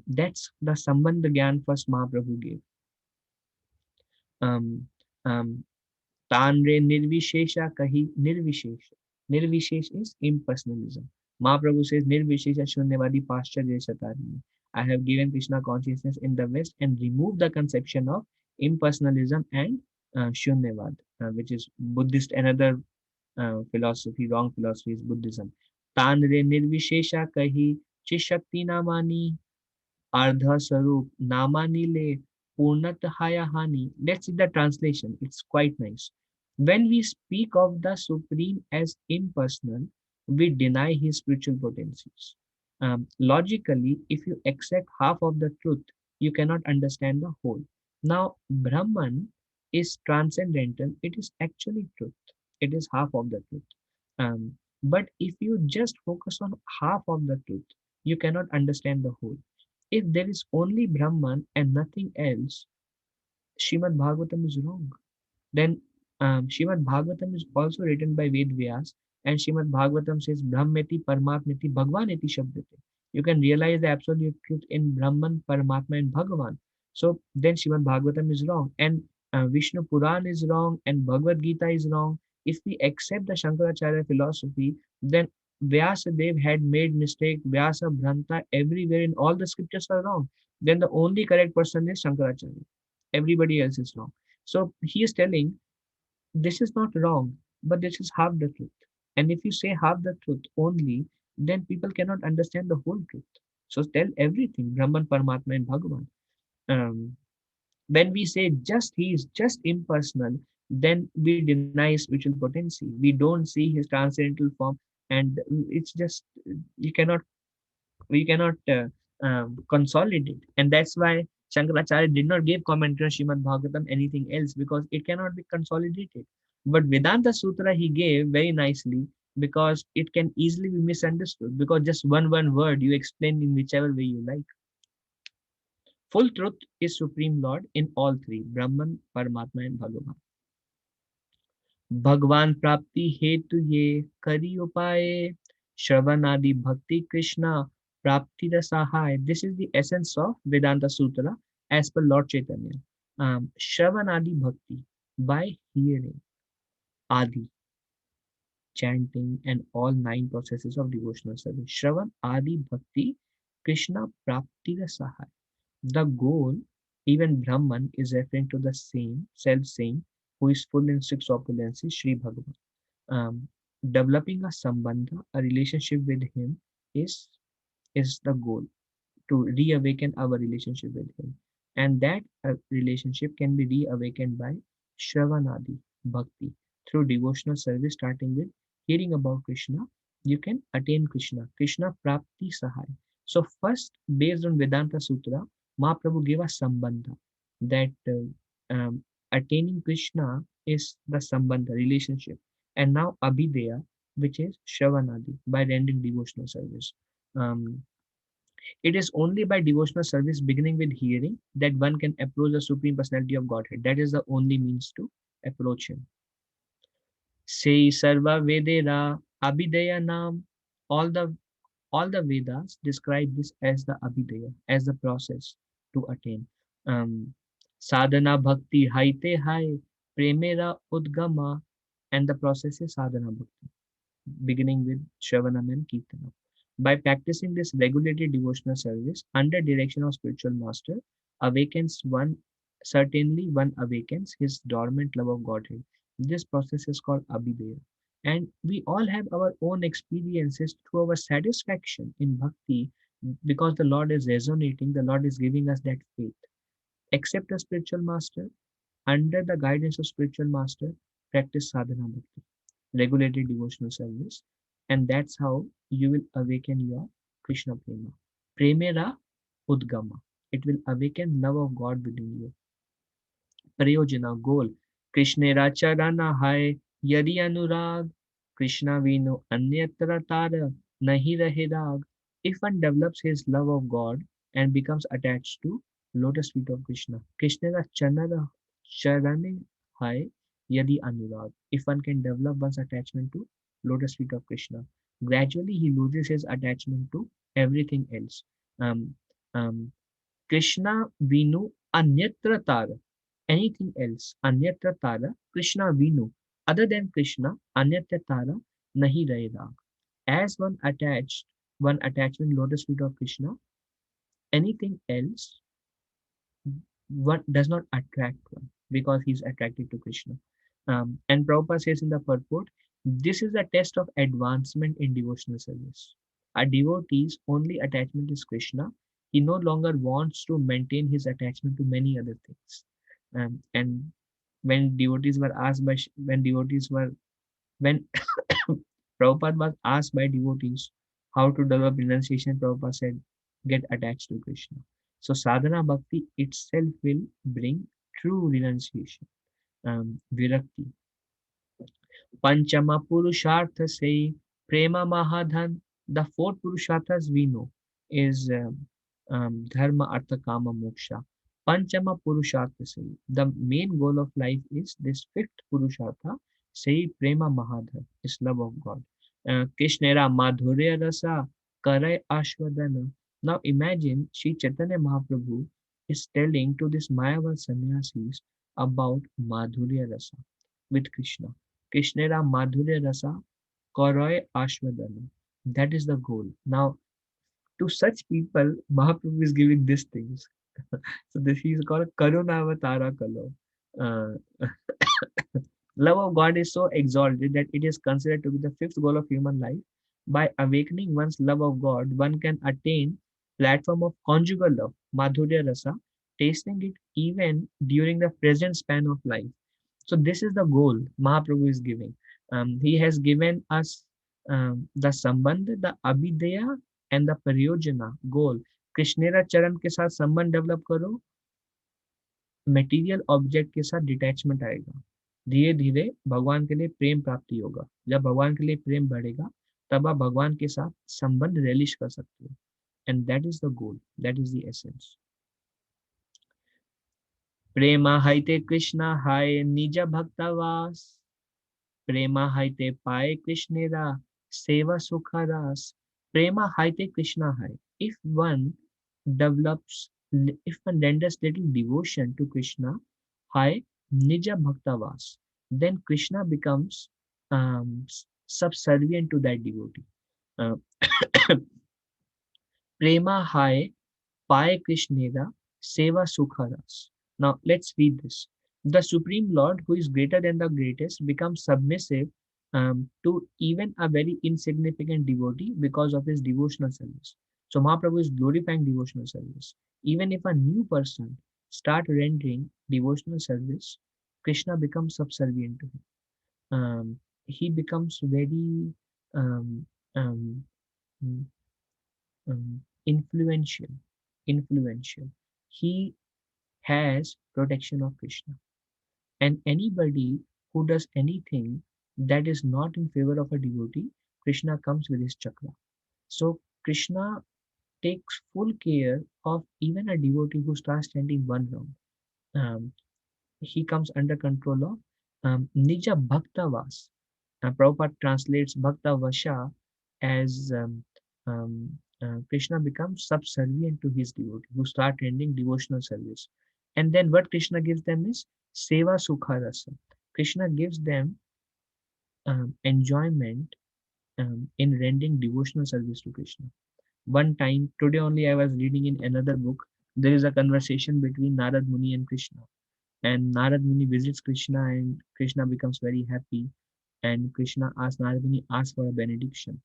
That's the Sambandha Gyan first Mahaprabhu gave. Um, um, Tanre Nirvishesha Kahi Nirvishesha. Nirvishesh is impersonalism. Mahaprabhu says Nirvishesha Shunyavadi Pascharya Satari. I have given Krishna consciousness in the West and removed the conception of impersonalism and Shunyavad, which is Buddhist, another philosophy, wrong philosophy is Buddhism. Tanre Nirvishesha Kahi Chishakti Namani Ardha Sarup Namanile Purnatahaya Hani. Let's see the translation. It's quite nice. When we speak of the Supreme as impersonal, we deny his spiritual potencies. Logically, if you accept half of the truth, you cannot understand the whole. Now, Brahman is transcendental. It is actually truth. It is half of the truth. But if you just focus on half of the truth, you cannot understand the whole. If there is only Brahman and nothing else, Srimad Bhagavatam is wrong. Then Srimad Bhagavatam is also written by Ved Vyas, and Srimad Bhagavatam says Brahmeti Paramatmeti Bhagwaneti Shabdate. You can realize the absolute truth in Brahman, Paramatma, and Bhagavan. So then Srimad Bhagavatam is wrong, and Vishnu Puran is wrong, and Bhagavad Gita is wrong. If we accept the Shankaracharya philosophy, then Vyasadev had made mistake, Vyasa, Bhranta, everywhere in all the scriptures are wrong. Then the only correct person is Shankaracharya. Everybody else is wrong. So he is telling this is not wrong, but this is half the truth. And if you say half the truth only, then people cannot understand the whole truth. So tell everything, Brahman, Paramatma, and Bhagavan. Um, when we say just he is just impersonal, then we deny his spiritual potency. We don't see his transcendental form, and it's just we cannot consolidate. And that's why Shankaracharya did not give commentary on Srimad Bhagavatam anything else because it cannot be consolidated. But Vedanta Sutra he gave very nicely because it can easily be misunderstood because just one word you explain in whichever way you like. Full truth is Supreme Lord in all three, Brahman, Paramatma, and Bhagavan. भगवान प्राप्ति हेतु ये करी उपाय श्रवण आदि भक्ति कृष्णा प्राप्ति रसाहाय. This is the essence of Vedanta Sutra as per Lord Chaitanya. Shravan Adi Bhakti, by hearing, Adi, chanting, and all 9 processes of devotional service. Shravan Adi Bhakti Krishna Prapti Rasahay. The goal, even Brahman, is referring to the same, self-same, who is full in 6 opulences, Sri Bhagavan. Developing a sambandha, a relationship with him, is the goal, to reawaken our relationship with him. And that relationship can be reawakened by Shravanadi Bhakti. Through devotional service, starting with hearing about Krishna, you can attain Krishna. Krishna Prapti Sahai. So first, based on Vedanta Sutra, Mahaprabhu gave us Sambandha, that attaining Krishna is the Sambandha, relationship. And now Abhideya, which is Shravanadi, by rendering devotional service. Um, it is only by devotional service beginning with hearing that one can approach the Supreme Personality of Godhead. That is the only means to approach him. Say Sarva Vedera Abhidaya Nam. All the all the Vedas describe this as the Abhidaya, as the process to attain. Um, Sadhana Bhakti Haite Hai Premera Udgama, and the process is Sadhana Bhakti, beginning with Shravanam and Kirtanam. By practicing this regulated devotional service under direction of spiritual master, awakens one certainly one awakens his dormant love of Godhead. This process is called Abhidaya. And we all have our own experiences through our satisfaction in bhakti, because the Lord is resonating, the Lord is giving us that faith. Accept a spiritual master, under the guidance of spiritual master, practice sadhana bhakti, regulated devotional service, and that's how you will awaken your Krishna prema. Premera udgama. It will awaken love of God within you. प्रयोजना गोल कृष्णेरा चरण है यदि अनुराग Krishna vino अन्यत्र तार nahi rahe rag. If one develops his love of God and becomes attached to lotus feet of Krishna, Krishna charane hai yadi anurag. If one can develop one's attachment to lotus feet of Krishna, gradually he loses his attachment to everything else. Um, um, Krishna vinu anyatra tara. Anything else, anyatra tara, Krishna vinu. Other than Krishna, anyatra tara, nahi rahe rag. As one attachment lotus feet of Krishna, anything else one does not attract one, because he is attracted to Krishna. And Prabhupada says in the purport, this is a test of advancement in devotional service. A devotee's only attachment is Krishna. He no longer wants to maintain his attachment to many other things. And when devotees were asked by when Prabhupada was asked by devotees how to develop renunciation, Prabhupada said, get attached to Krishna. So sadhana bhakti itself will bring true renunciation, virakti. Panchama Purushartha say Prema Mahadhan. The four Purusharthas we know is Dharma, Artha, Kama, Moksha. Panchama Purushartha say the main goal of life is this fifth Purushartha, say Prema Mahadhan, is love of God. Krishnera Madhurya Rasa Karai Ashwadana. Now imagine Sri Chaitanya Mahaprabhu is telling to this Mayavad sannyasis about Madhurya Rasa with Krishna. Krishnera Madhurya Rasa Karoy Ashwadana. That is the goal. Now, to such people, Mahaprabhu is giving these things. So this is called Karunavatara Kalo. Uh, Love of God is so exalted that it is considered to be the fifth goal of human life. By awakening one's love of God, one can attain platform of conjugal love, Madhurya Rasa, tasting it even during the present span of life. So this is the goal Mahaprabhu is giving. He has given us the sambandh, the abhidaya and the pariyojana goal. कृष्णेरा चरण के साथ संबंध develop करो, material object के साथ detachment आएगा, धीरे धीरे भगवान के लिए प्रेम प्राप्ति होगा. जब भगवान के लिए प्रेम बढ़ेगा, तब आप भगवान के साथ संबंध रेलिश कर सकते हो. And that is the goal, that is the essence. प्रेमा हाइते कृष्णा हाय निज भक्तवास. Prema haite paye Krishnera, seva sukha ras. Prema haite Krishna hai. Develops, if one renders little devotion to Krishna, hai nija bhaktavas, then Krishna becomes subservient to that devotee. Uh, Prema hai paye Krishnera, seva sukha ras. Now let's read this. The Supreme Lord, who is greater than the greatest, becomes submissive to even a very insignificant devotee because of his devotional service. So Mahaprabhu is glorifying devotional service. Even if a new person start rendering devotional service, Krishna becomes subservient to him. He becomes very um, um, mm, influential. Influential. He has protection of Krishna. And anybody who does anything that is not in favor of a devotee, Krishna comes with his chakra. So Krishna takes full care of even a devotee who starts chanting one round. Um, he comes under control of Nija Bhaktavas. Prabhupada translates Bhakta Vasha as Krishna becomes subservient to his devotee who start rendering devotional service. And then what Krishna gives them is Seva Sukha Rasa. Krishna gives them enjoyment in rendering devotional service to Krishna. One time, today only I was reading in another book, there is a conversation between Narad Muni and Krishna. And Narad Muni visits Krishna and Krishna becomes very happy. And Krishna asked Narad Muni asked for a benediction.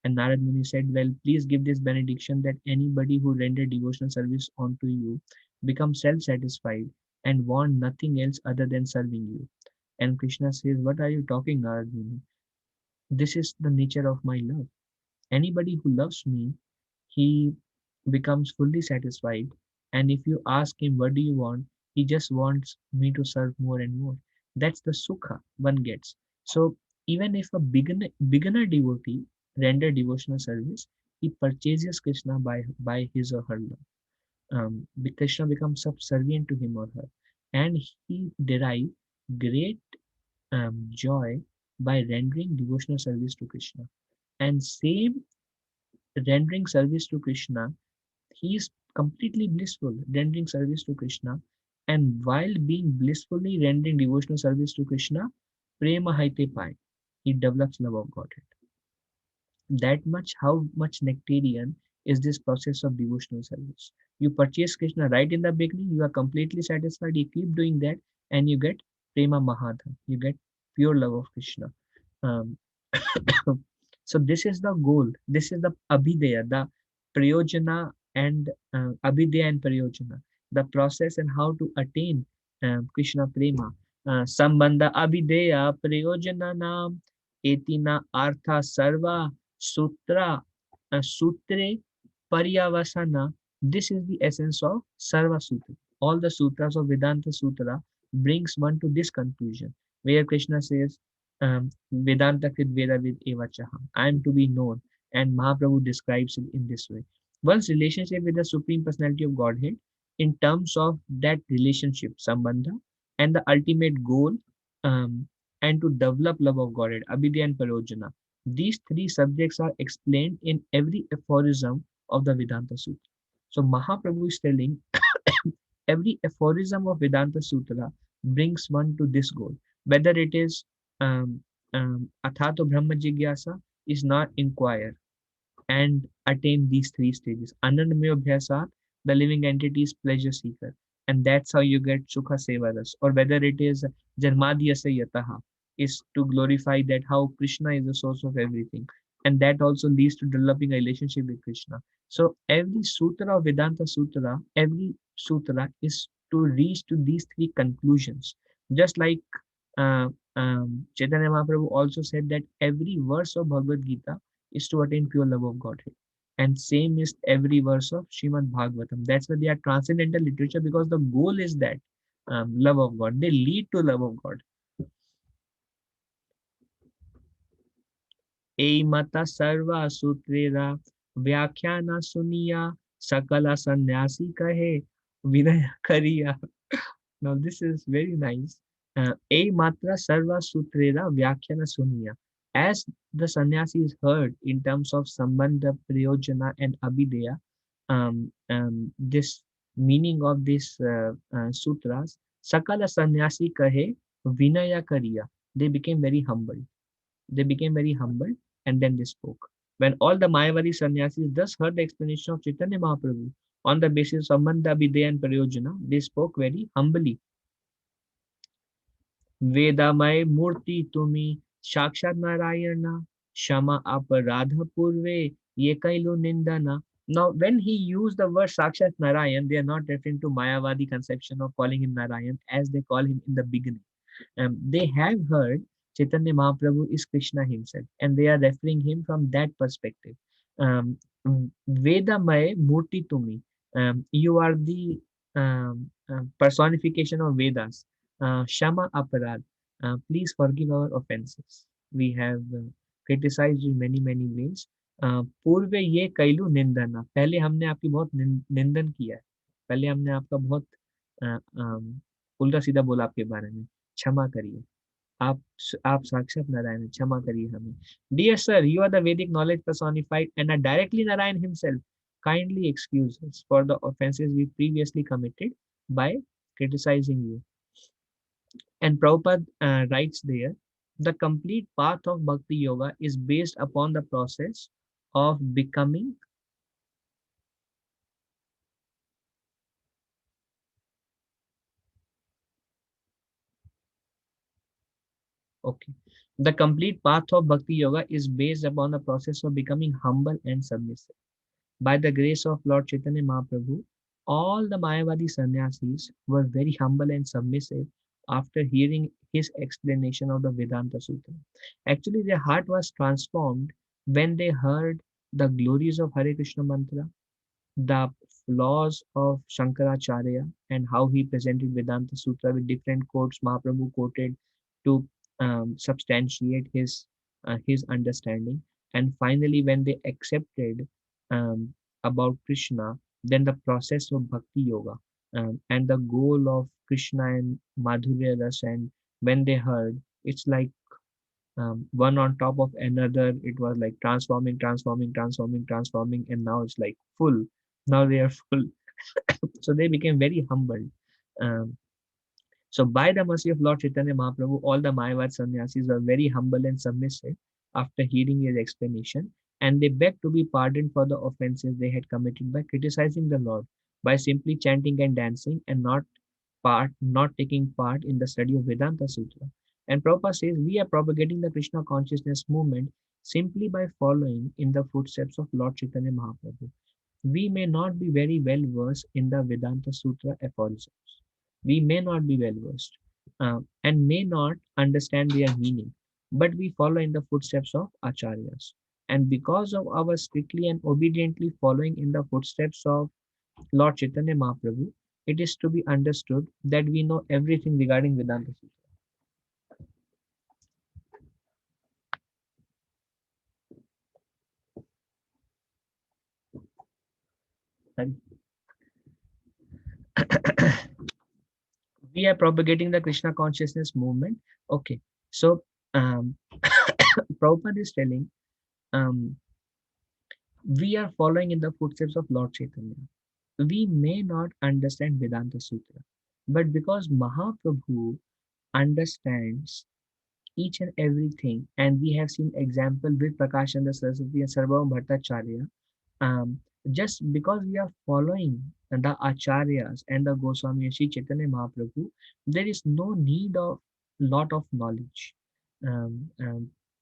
And Narad Muni said, well, please give this benediction that anybody who render devotional service unto you becomes self-satisfied and want nothing else other than serving you. And Krishna says, what are you talking, Narad Muni? This is the nature of my love. Anybody who loves me, he becomes fully satisfied. And if you ask him, what do you want? He just wants me to serve more and more. That's the sukha one gets. So even if a beginner devotee render devotional service, he purchases Krishna by his or her love. Krishna becomes subservient to him or her, and he derives great joy by rendering devotional service to Krishna. And same rendering service to Krishna, he is completely blissful, rendering service to Krishna. And while being blissfully rendering devotional service to Krishna, prema haite pai, he develops love of Godhead. That much, how much nectarian is this process of devotional service. You purchase Krishna right in the beginning, you are completely satisfied, you keep doing that, and you get prema mahadhan, you get pure love of Krishna. um, so this is the goal, this is the abhidaya, the prayojana, and abhidaya and prayojana, the process and how to attain Krishna prema. Sambandha abhidaya prayojana nam etina artha sarva sutra sutre paryavasana. This is the essence of sarva sutra. All the sutras of Vedanta Sutra brings one to this conclusion, where Krishna says, Vedanta krit veda vid evachaha. I am to be known. And Mahaprabhu describes it in this way. One's relationship with the Supreme Personality of Godhead in terms of that relationship, sambandha, and the ultimate goal, um, and to develop love of Godhead, abhidya and parojana. These three subjects are explained in every aphorism of the Vedanta Sutra. So Mahaprabhu is telling every aphorism of Vedanta Sutra brings one to this goal. Whether it is Athato Brahma Jigyasa is not inquire and attain these three stages. Anandamaya Abhyasat, the living entity is pleasure seeker. And that's how you get Sukha Sevaras. Or whether it is Janmadhyasa Yataha, is to glorify that how Krishna is the source of everything. And that also leads to developing a relationship with Krishna. So every sutra of Vedanta Sutra, every sutra is to reach to these three conclusions. Just like uh, Chaitanya Mahaprabhu also said that every verse of Bhagavad Gita is to attain pure love of Godhead. And same is every verse of Srimad Bhagavatam. That's why they are transcendental literature, because the goal is that love of God. They lead to love of God. A mata sarva sutrera व्याख्याना सुनिया sakala sannyasi kahe vinaya kariya. Now this is very nice. A matra sarva sutrera vyakhyana suniya. As the sannyasi is heard in terms of sambandha, prayojana, and abhidaya, this meaning of these sutras, sakala sannyasi kahe vinaya kariya. They became very humble. They became very humble, and then they spoke. When all the Mayavadi sannyasis thus heard the explanation of Chaitanya Mahaprabhu on the basis of sambandha, abhidaya, and prayojana, they spoke very humbly. वेदामय मूर्ति तुम्ही साक्षात नारायण क्षमा अपराध पूर्वे ye kailu nindana. Now when he used the word sakshat narayan, they are not referring to mayavadi conception of calling him narayan as they call him in the beginning. They have heard Chaitanya Mahaprabhu is Krishna himself, and they are referring him from that perspective. um, Vedamay murti tumi, you are the personification of Vedas. Shama aparad, please forgive our offenses. We have criticized you in many many ways. पूर्व ये कैलू निंदना, पहले हमने आपकी बहुत निंदन किया है, पहले हमने आपका बहुत उल्टा सीधा बोला आपके बारे में, क्षमा करिए। आप साक्षात नारायण हैं, क्षमा करिए हमें। Dear sir, you are the Vedic knowledge personified and are directly Narayan himself. Kindly excuse us for the offenses we previously committed by criticizing you. And Prabhupada writes there, the complete path of Bhakti Yoga is based upon the process of becoming Okay. The complete path of Bhakti Yoga is based upon the process of becoming humble and submissive. By the grace of Lord Chaitanya Mahaprabhu, all the Mayavadi sannyasis were very humble and submissive after hearing his explanation of the Vedanta Sutra. Actually, their heart was transformed when they heard the glories of Hare Krishna mantra, the flaws of Shankaracharya, and how he presented Vedanta Sutra with different quotes Mahaprabhu quoted to substantiate his understanding. And finally, when they accepted um, about Krishna, then the process of Bhakti Yoga and the goal of Krishna and Madhurya Ras, and when they heard, it's like one on top of another. It was like transforming, transforming, transforming, transforming, and now it's like full. Now they are full. So they became very humble. Um, so by the mercy of Lord Chaitanya Mahaprabhu, all the Mayavad sannyasis were very humble and submissive after hearing his explanation, and they begged to be pardoned for the offenses they had committed by criticizing the Lord, by simply chanting and dancing, and not taking part in the study of Vedanta Sutra. And Prabhupada says we are propagating the Krishna consciousness movement simply by following in the footsteps of Lord Chaitanya Mahaprabhu. We may not be very well versed in the Vedanta Sutra aphorisms. We may not be well versed and may not understand their meaning, but we follow in the footsteps of Acharyas. And because of our strictly and obediently following in the footsteps of Lord Chaitanya Mahaprabhu, it is to be understood that we know everything regarding Vedanta Sutra. We are propagating the Krishna consciousness movement. Okay, so um, Prabhupada is telling um, we are following in the footsteps of Lord Chaitanya. We may not understand Vedanta Sutra, but because Mahaprabhu understands each and everything, and we have seen example with Prakashanda Saraswati and Sarvabhauma Bhattacharya, um, just because we are following the acharyas and the Goswami and Sri Chaitanya Mahaprabhu, there is no need of lot of knowledge.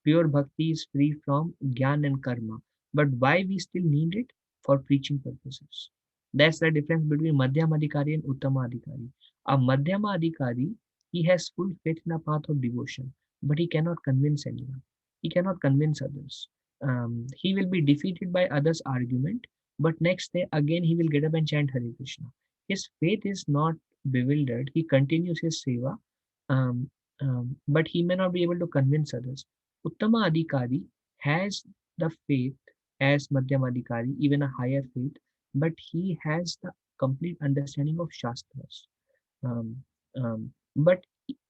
Pure bhakti is free from gyan and karma, but why we still need it? For preaching purposes. That's the difference between madhyama adhikari and uttama adhikari. A madhyama adhikari, he has full faith in a path of devotion, but he cannot convince anyone. He cannot convince others. He will be defeated by others' argument, but next day again he will get up and chant Hare Krishna. His faith is not bewildered. He continues his seva, um, but he may not be able to convince others. Uttama Adhikari has the faith as Madhyama Adhikari, even a higher faith, but he has the complete understanding of Shastras. Um, but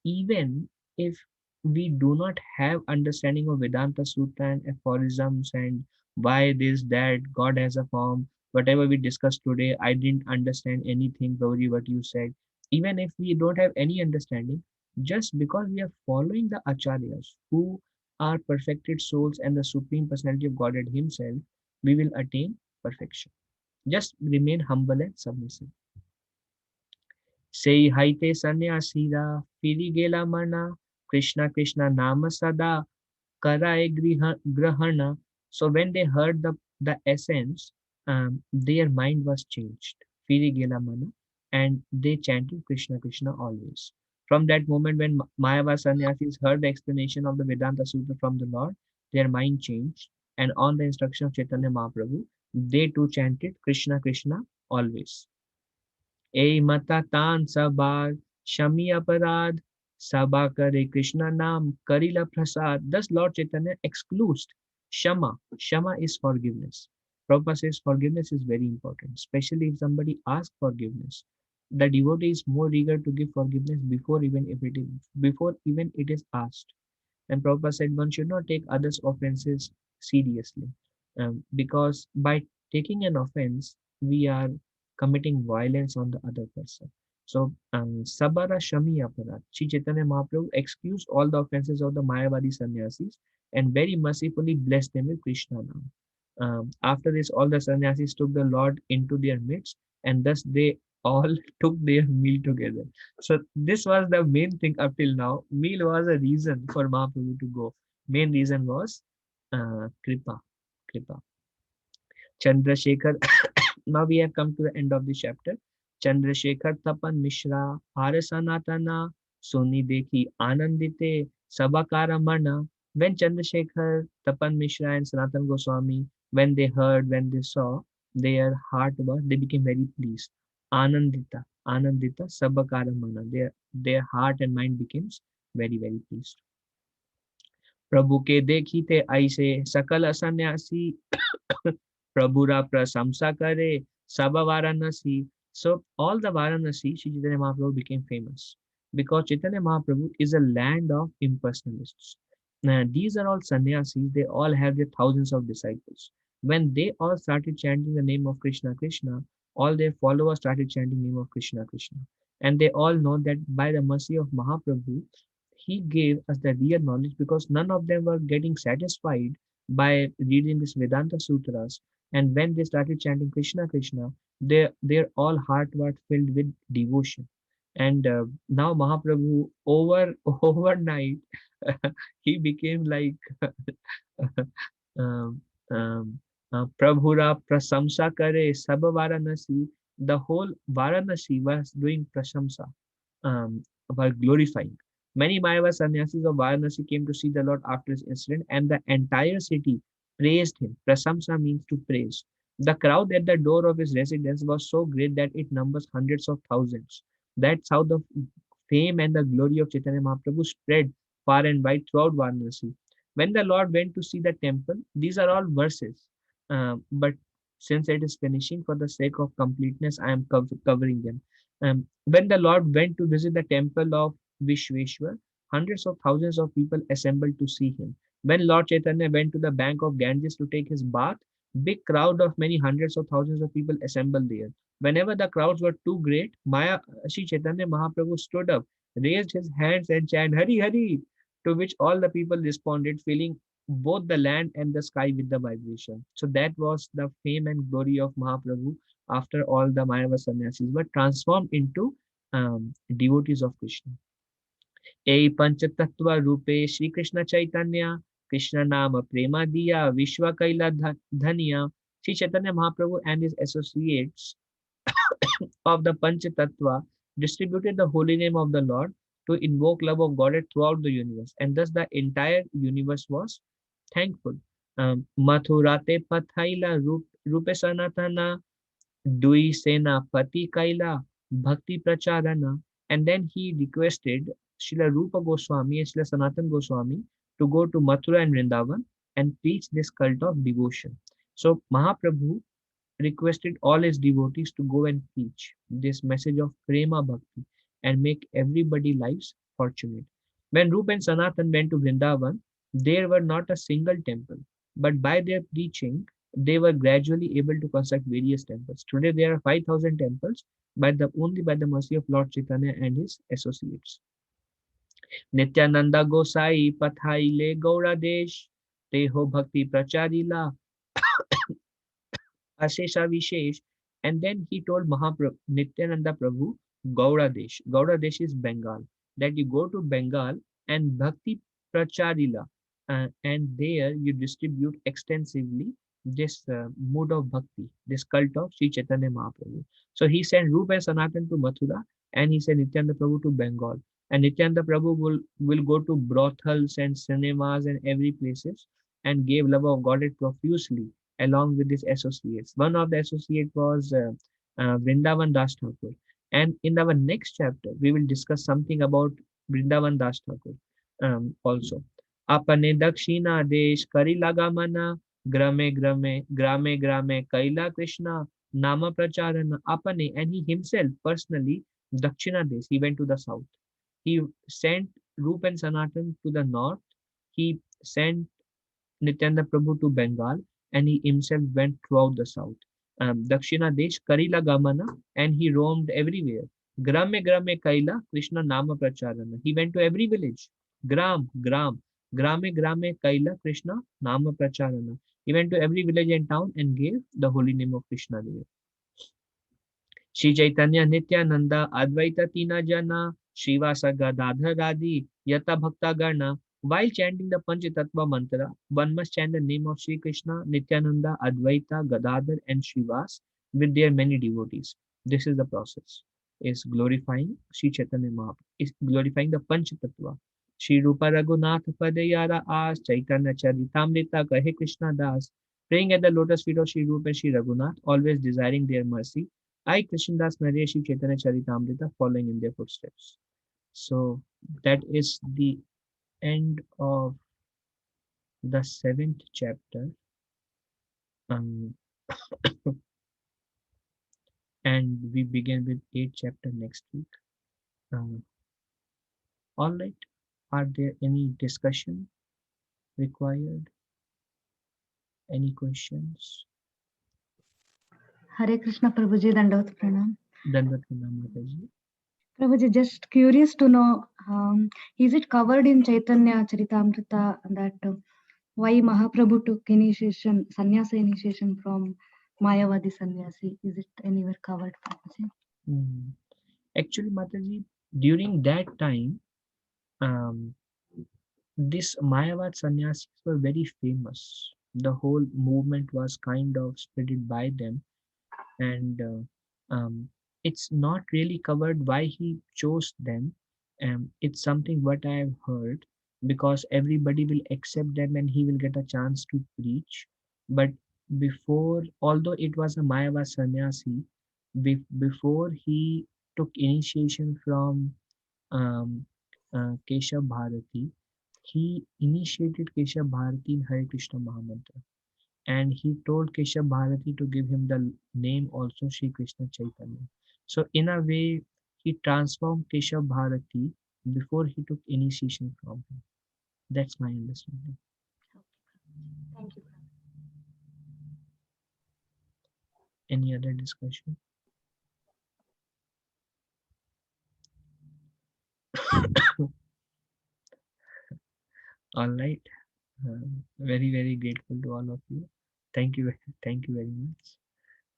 even if we do not have understanding of Vedanta Sutra and aphorisms and why this, that, God has a form, whatever we discussed today, I didn't understand anything, Gauri, what you said. Even if we don't have any understanding, just because we are following the Acharyas who are perfected souls and the Supreme Personality of Godhead Himself, we will attain perfection. Just remain humble and submissive. Sei haite sannyasida, firi gela mana, Krishna Krishna nama sada, karaye grahana. So when they heard the essence, their mind was changed. Firi gela mana, and they chanted Krishna Krishna always. From that moment when Mayava sannyasis heard the explanation of the Vedanta Sutra from the Lord, their mind changed, and on the instruction of Chaitanya Mahaprabhu, they too chanted Krishna Krishna always. ए मता तान सबार शमी अपराध sabha kare Krishna naam karila prasad. Thus Lord Chaitanya excludes shama. Shama is forgiveness. Prabhupada says forgiveness is very important, especially if somebody asks forgiveness. The devotee is more eager to give forgiveness before even it is asked. And Prabhupada said one should not take others' offenses seriously, because by taking an offense, we are committing violence on the other person. So, Sabara Shami Aparat, Sri Chaitanya Mahaprabhu excused all the offenses of the Mayavadi sannyasis and very mercifully blessed them with Krishna Nam. After this, all the sannyasis took the Lord into their midst, and thus they all took their meal together. So this was the main thing up till now. Meal was a reason for Mahaprabhu to go. Main reason was kripa. Kripa. Chandrasekhar. Now we have come to the end of the chapter. Chandrasekhar Tapan Mishra Arasanatana Soni Dekhi Anandite Sabakara Mana. When Chandrasekhar Tapan Mishra and Sanatan Goswami, when they heard, when they saw, their heart was, they became very pleased. Anandita, Anandita Sabakara Mana. Their heart and mind became very, very pleased. प्रभु के देखिते ऐसे सकल सन्यासी Prabhura prasamsa kare Saba Varanasi. So all the Varanasi, Sri Chaitanya Mahaprabhu became famous because Chaitanya Mahaprabhu is a land of impersonalists. Now, these are all sannyasis, they all have their thousands of disciples. When they all started chanting the name of Krishna, Krishna, all their followers started chanting the name of Krishna, Krishna. And they all know that by the mercy of Mahaprabhu, he gave us the real knowledge because none of them were getting satisfied by reading this Vedanta Sutras. And when they started chanting Krishna, Krishna, their all heart was filled with devotion. And now Mahaprabhu overnight he became like um, um, Prabhura prasamsa kare sab Varanasi. The whole Varanasi was doing prasamsa, were glorifying. Many Mayava sannyasis of Varanasi came to see the Lord after this incident, and the entire city praised him. Prasamsa means to praise. The crowd at the door of his residence was so great that it numbers hundreds of thousands. That's how the fame and the glory of Chaitanya Mahaprabhu spread far and wide throughout Varanasi. When the Lord went to see the temple, these are all verses, but since it is finishing for the sake of completeness, I am covering them. When the Lord went to visit the temple of Vishweshwar, hundreds of thousands of people assembled to see him. When Lord Chaitanya went to the bank of Ganges to take his bath, big crowd of many hundreds of thousands of people assembled there. Whenever the crowds were too great, Maya Sri Chaitanya Mahaprabhu stood up, raised his hands and chanted Hari Hari, to which all the people responded, filling both the land and the sky with the vibration. So that was the fame and glory of Mahaprabhu after all the Mayava sannyasis were transformed into devotees of Krishna. A Panchatattva Rupe Shri Krishna Chaitanya, Krishna Nama Prema Diya, Vishwa Kaila Dhaniya, Sri Chaitanya Mahaprabhu and his associates of the Panchatattva distributed the holy name of the Lord to invoke love of Godhead throughout the universe, and thus the entire universe was thankful. Mathurate Pathaila Rupe Sanatana Dui Sena Pati Kaila Bhakti Pracharana, and then he requested Srila Rupa Goswami and Srila Sanatan Goswami to go to Mathura and Vrindavan and preach this cult of devotion. So Mahaprabhu requested all his devotees to go and preach this message of Prema Bhakti and make everybody lives fortunate. When Rup and Sanatan went to Vrindavan, there were not a single temple, but by their preaching, they were gradually able to construct various temples. Today there are 5,000 temples, but only by the mercy of Lord Chaitanya and his associates. Nityananda Gosai Pathaile Gaura Desh Teho Bhakti Pracharila Ashesha Vishesh. And then he told Mahaprabhu, Nityananda Prabhu, Gauradesh. Gauradesh is Bengal. That you go to Bengal and Bhakti Pracharila, and there you distribute extensively this mode of bhakti, this cult of Sri Chaitanya Mahaprabhu. So he sent Rupa and Sanatan to Mathura, and he sent Nityananda Prabhu to Bengal. And Nityananda Prabhu will go to brothels and cinemas and every places and gave love of Godhead profusely along with his associates. One of the associates was Vrindavan Das Thakur. And in our next chapter, we will discuss something about Vrindavan Das Thakur also. Apane Dakshina Desh Kari Lagamana Grame Grame Kaila Krishna Nama Pracharana Apane, and he himself personally Dakshina Desh, he went to the south. He sent Rup and Sanatan to the north. He sent Nityananda Prabhu to Bengal, and he himself went throughout the south. Dakshina Desh Karila Gamana, and he roamed everywhere. Grame Grame Kaila Krishna Nama Pracharana. He went to every village. Grame Grame Kaila Krishna Nama Pracharana. He went to every village and town and gave the holy name of Krishna there. Shri Chaitanya Nityananda Advaita Tina Jana Srivasa Gadadhar Radhi Yata Bhakta Gana. While chanting the Panchatattva mantra, one must chant the name of Sri Krishna, Nityananda, Advaita, Gadadhar, and Srivas with their many devotees. This is the process. Is glorifying Sri Chaitanya Mahaprabhu, is glorifying the Panchatattva. Shri Rupa Raghunath Padayara As Chaitanya Charitamrita Kahe Krishna Das. Praying at the lotus feet of Shri Rupa and Shri Raghunath, always desiring their mercy. I, Krishnadas Narya Shri Chaitanya Charitamrita, following in their footsteps. So that is the end of the 7th chapter, um, and we begin with 8th chapter next week. All right. Are there any discussion required? Any questions? Hare Krishna Prabhuji, Dandavat Pranam. Dandavat Pranam Mataji. Prabhuji, just curious to know, is it covered in Chaitanya Charitamrita that why Mahaprabhu took initiation, sannyasa initiation from Mayavadi sannyasi? Is it anywhere covered, Prabhuji? Actually, Mataji, during that time, this Mayavad sannyasis were very famous. The whole movement was kind of spreaded by them, and it's not really covered why he chose them. It's something what I have heard, because everybody will accept them and he will get a chance to preach. But before, although it was a Mayavad sannyasi, before he took initiation from um, Keshav Bharati, he initiated Keshav Bharati in Hare Krishna Mahamantra, and he told Keshav Bharati to give him the name also Sri Krishna Chaitanya. So in a way, he transformed Keshav Bharati before he took initiation from him. That's my understanding. Thank you. Any other discussion? All right. Very grateful to all of you. Thank you very much.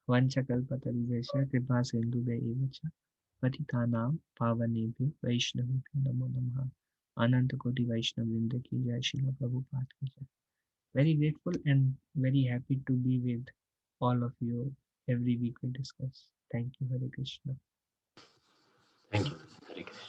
Vanchakalpatarubhesha kripa sindhubhya eva cha पतितानां पावनेभ्यो वैष्णवेभ्यो नमो नमः. अनंत कोटि वैष्णव वृंद की जय. श्रील प्रभुपाद की जय. Very grateful and very happy to be with all of you. Every week we discuss. Thank you, Hare Krishna. Thank you.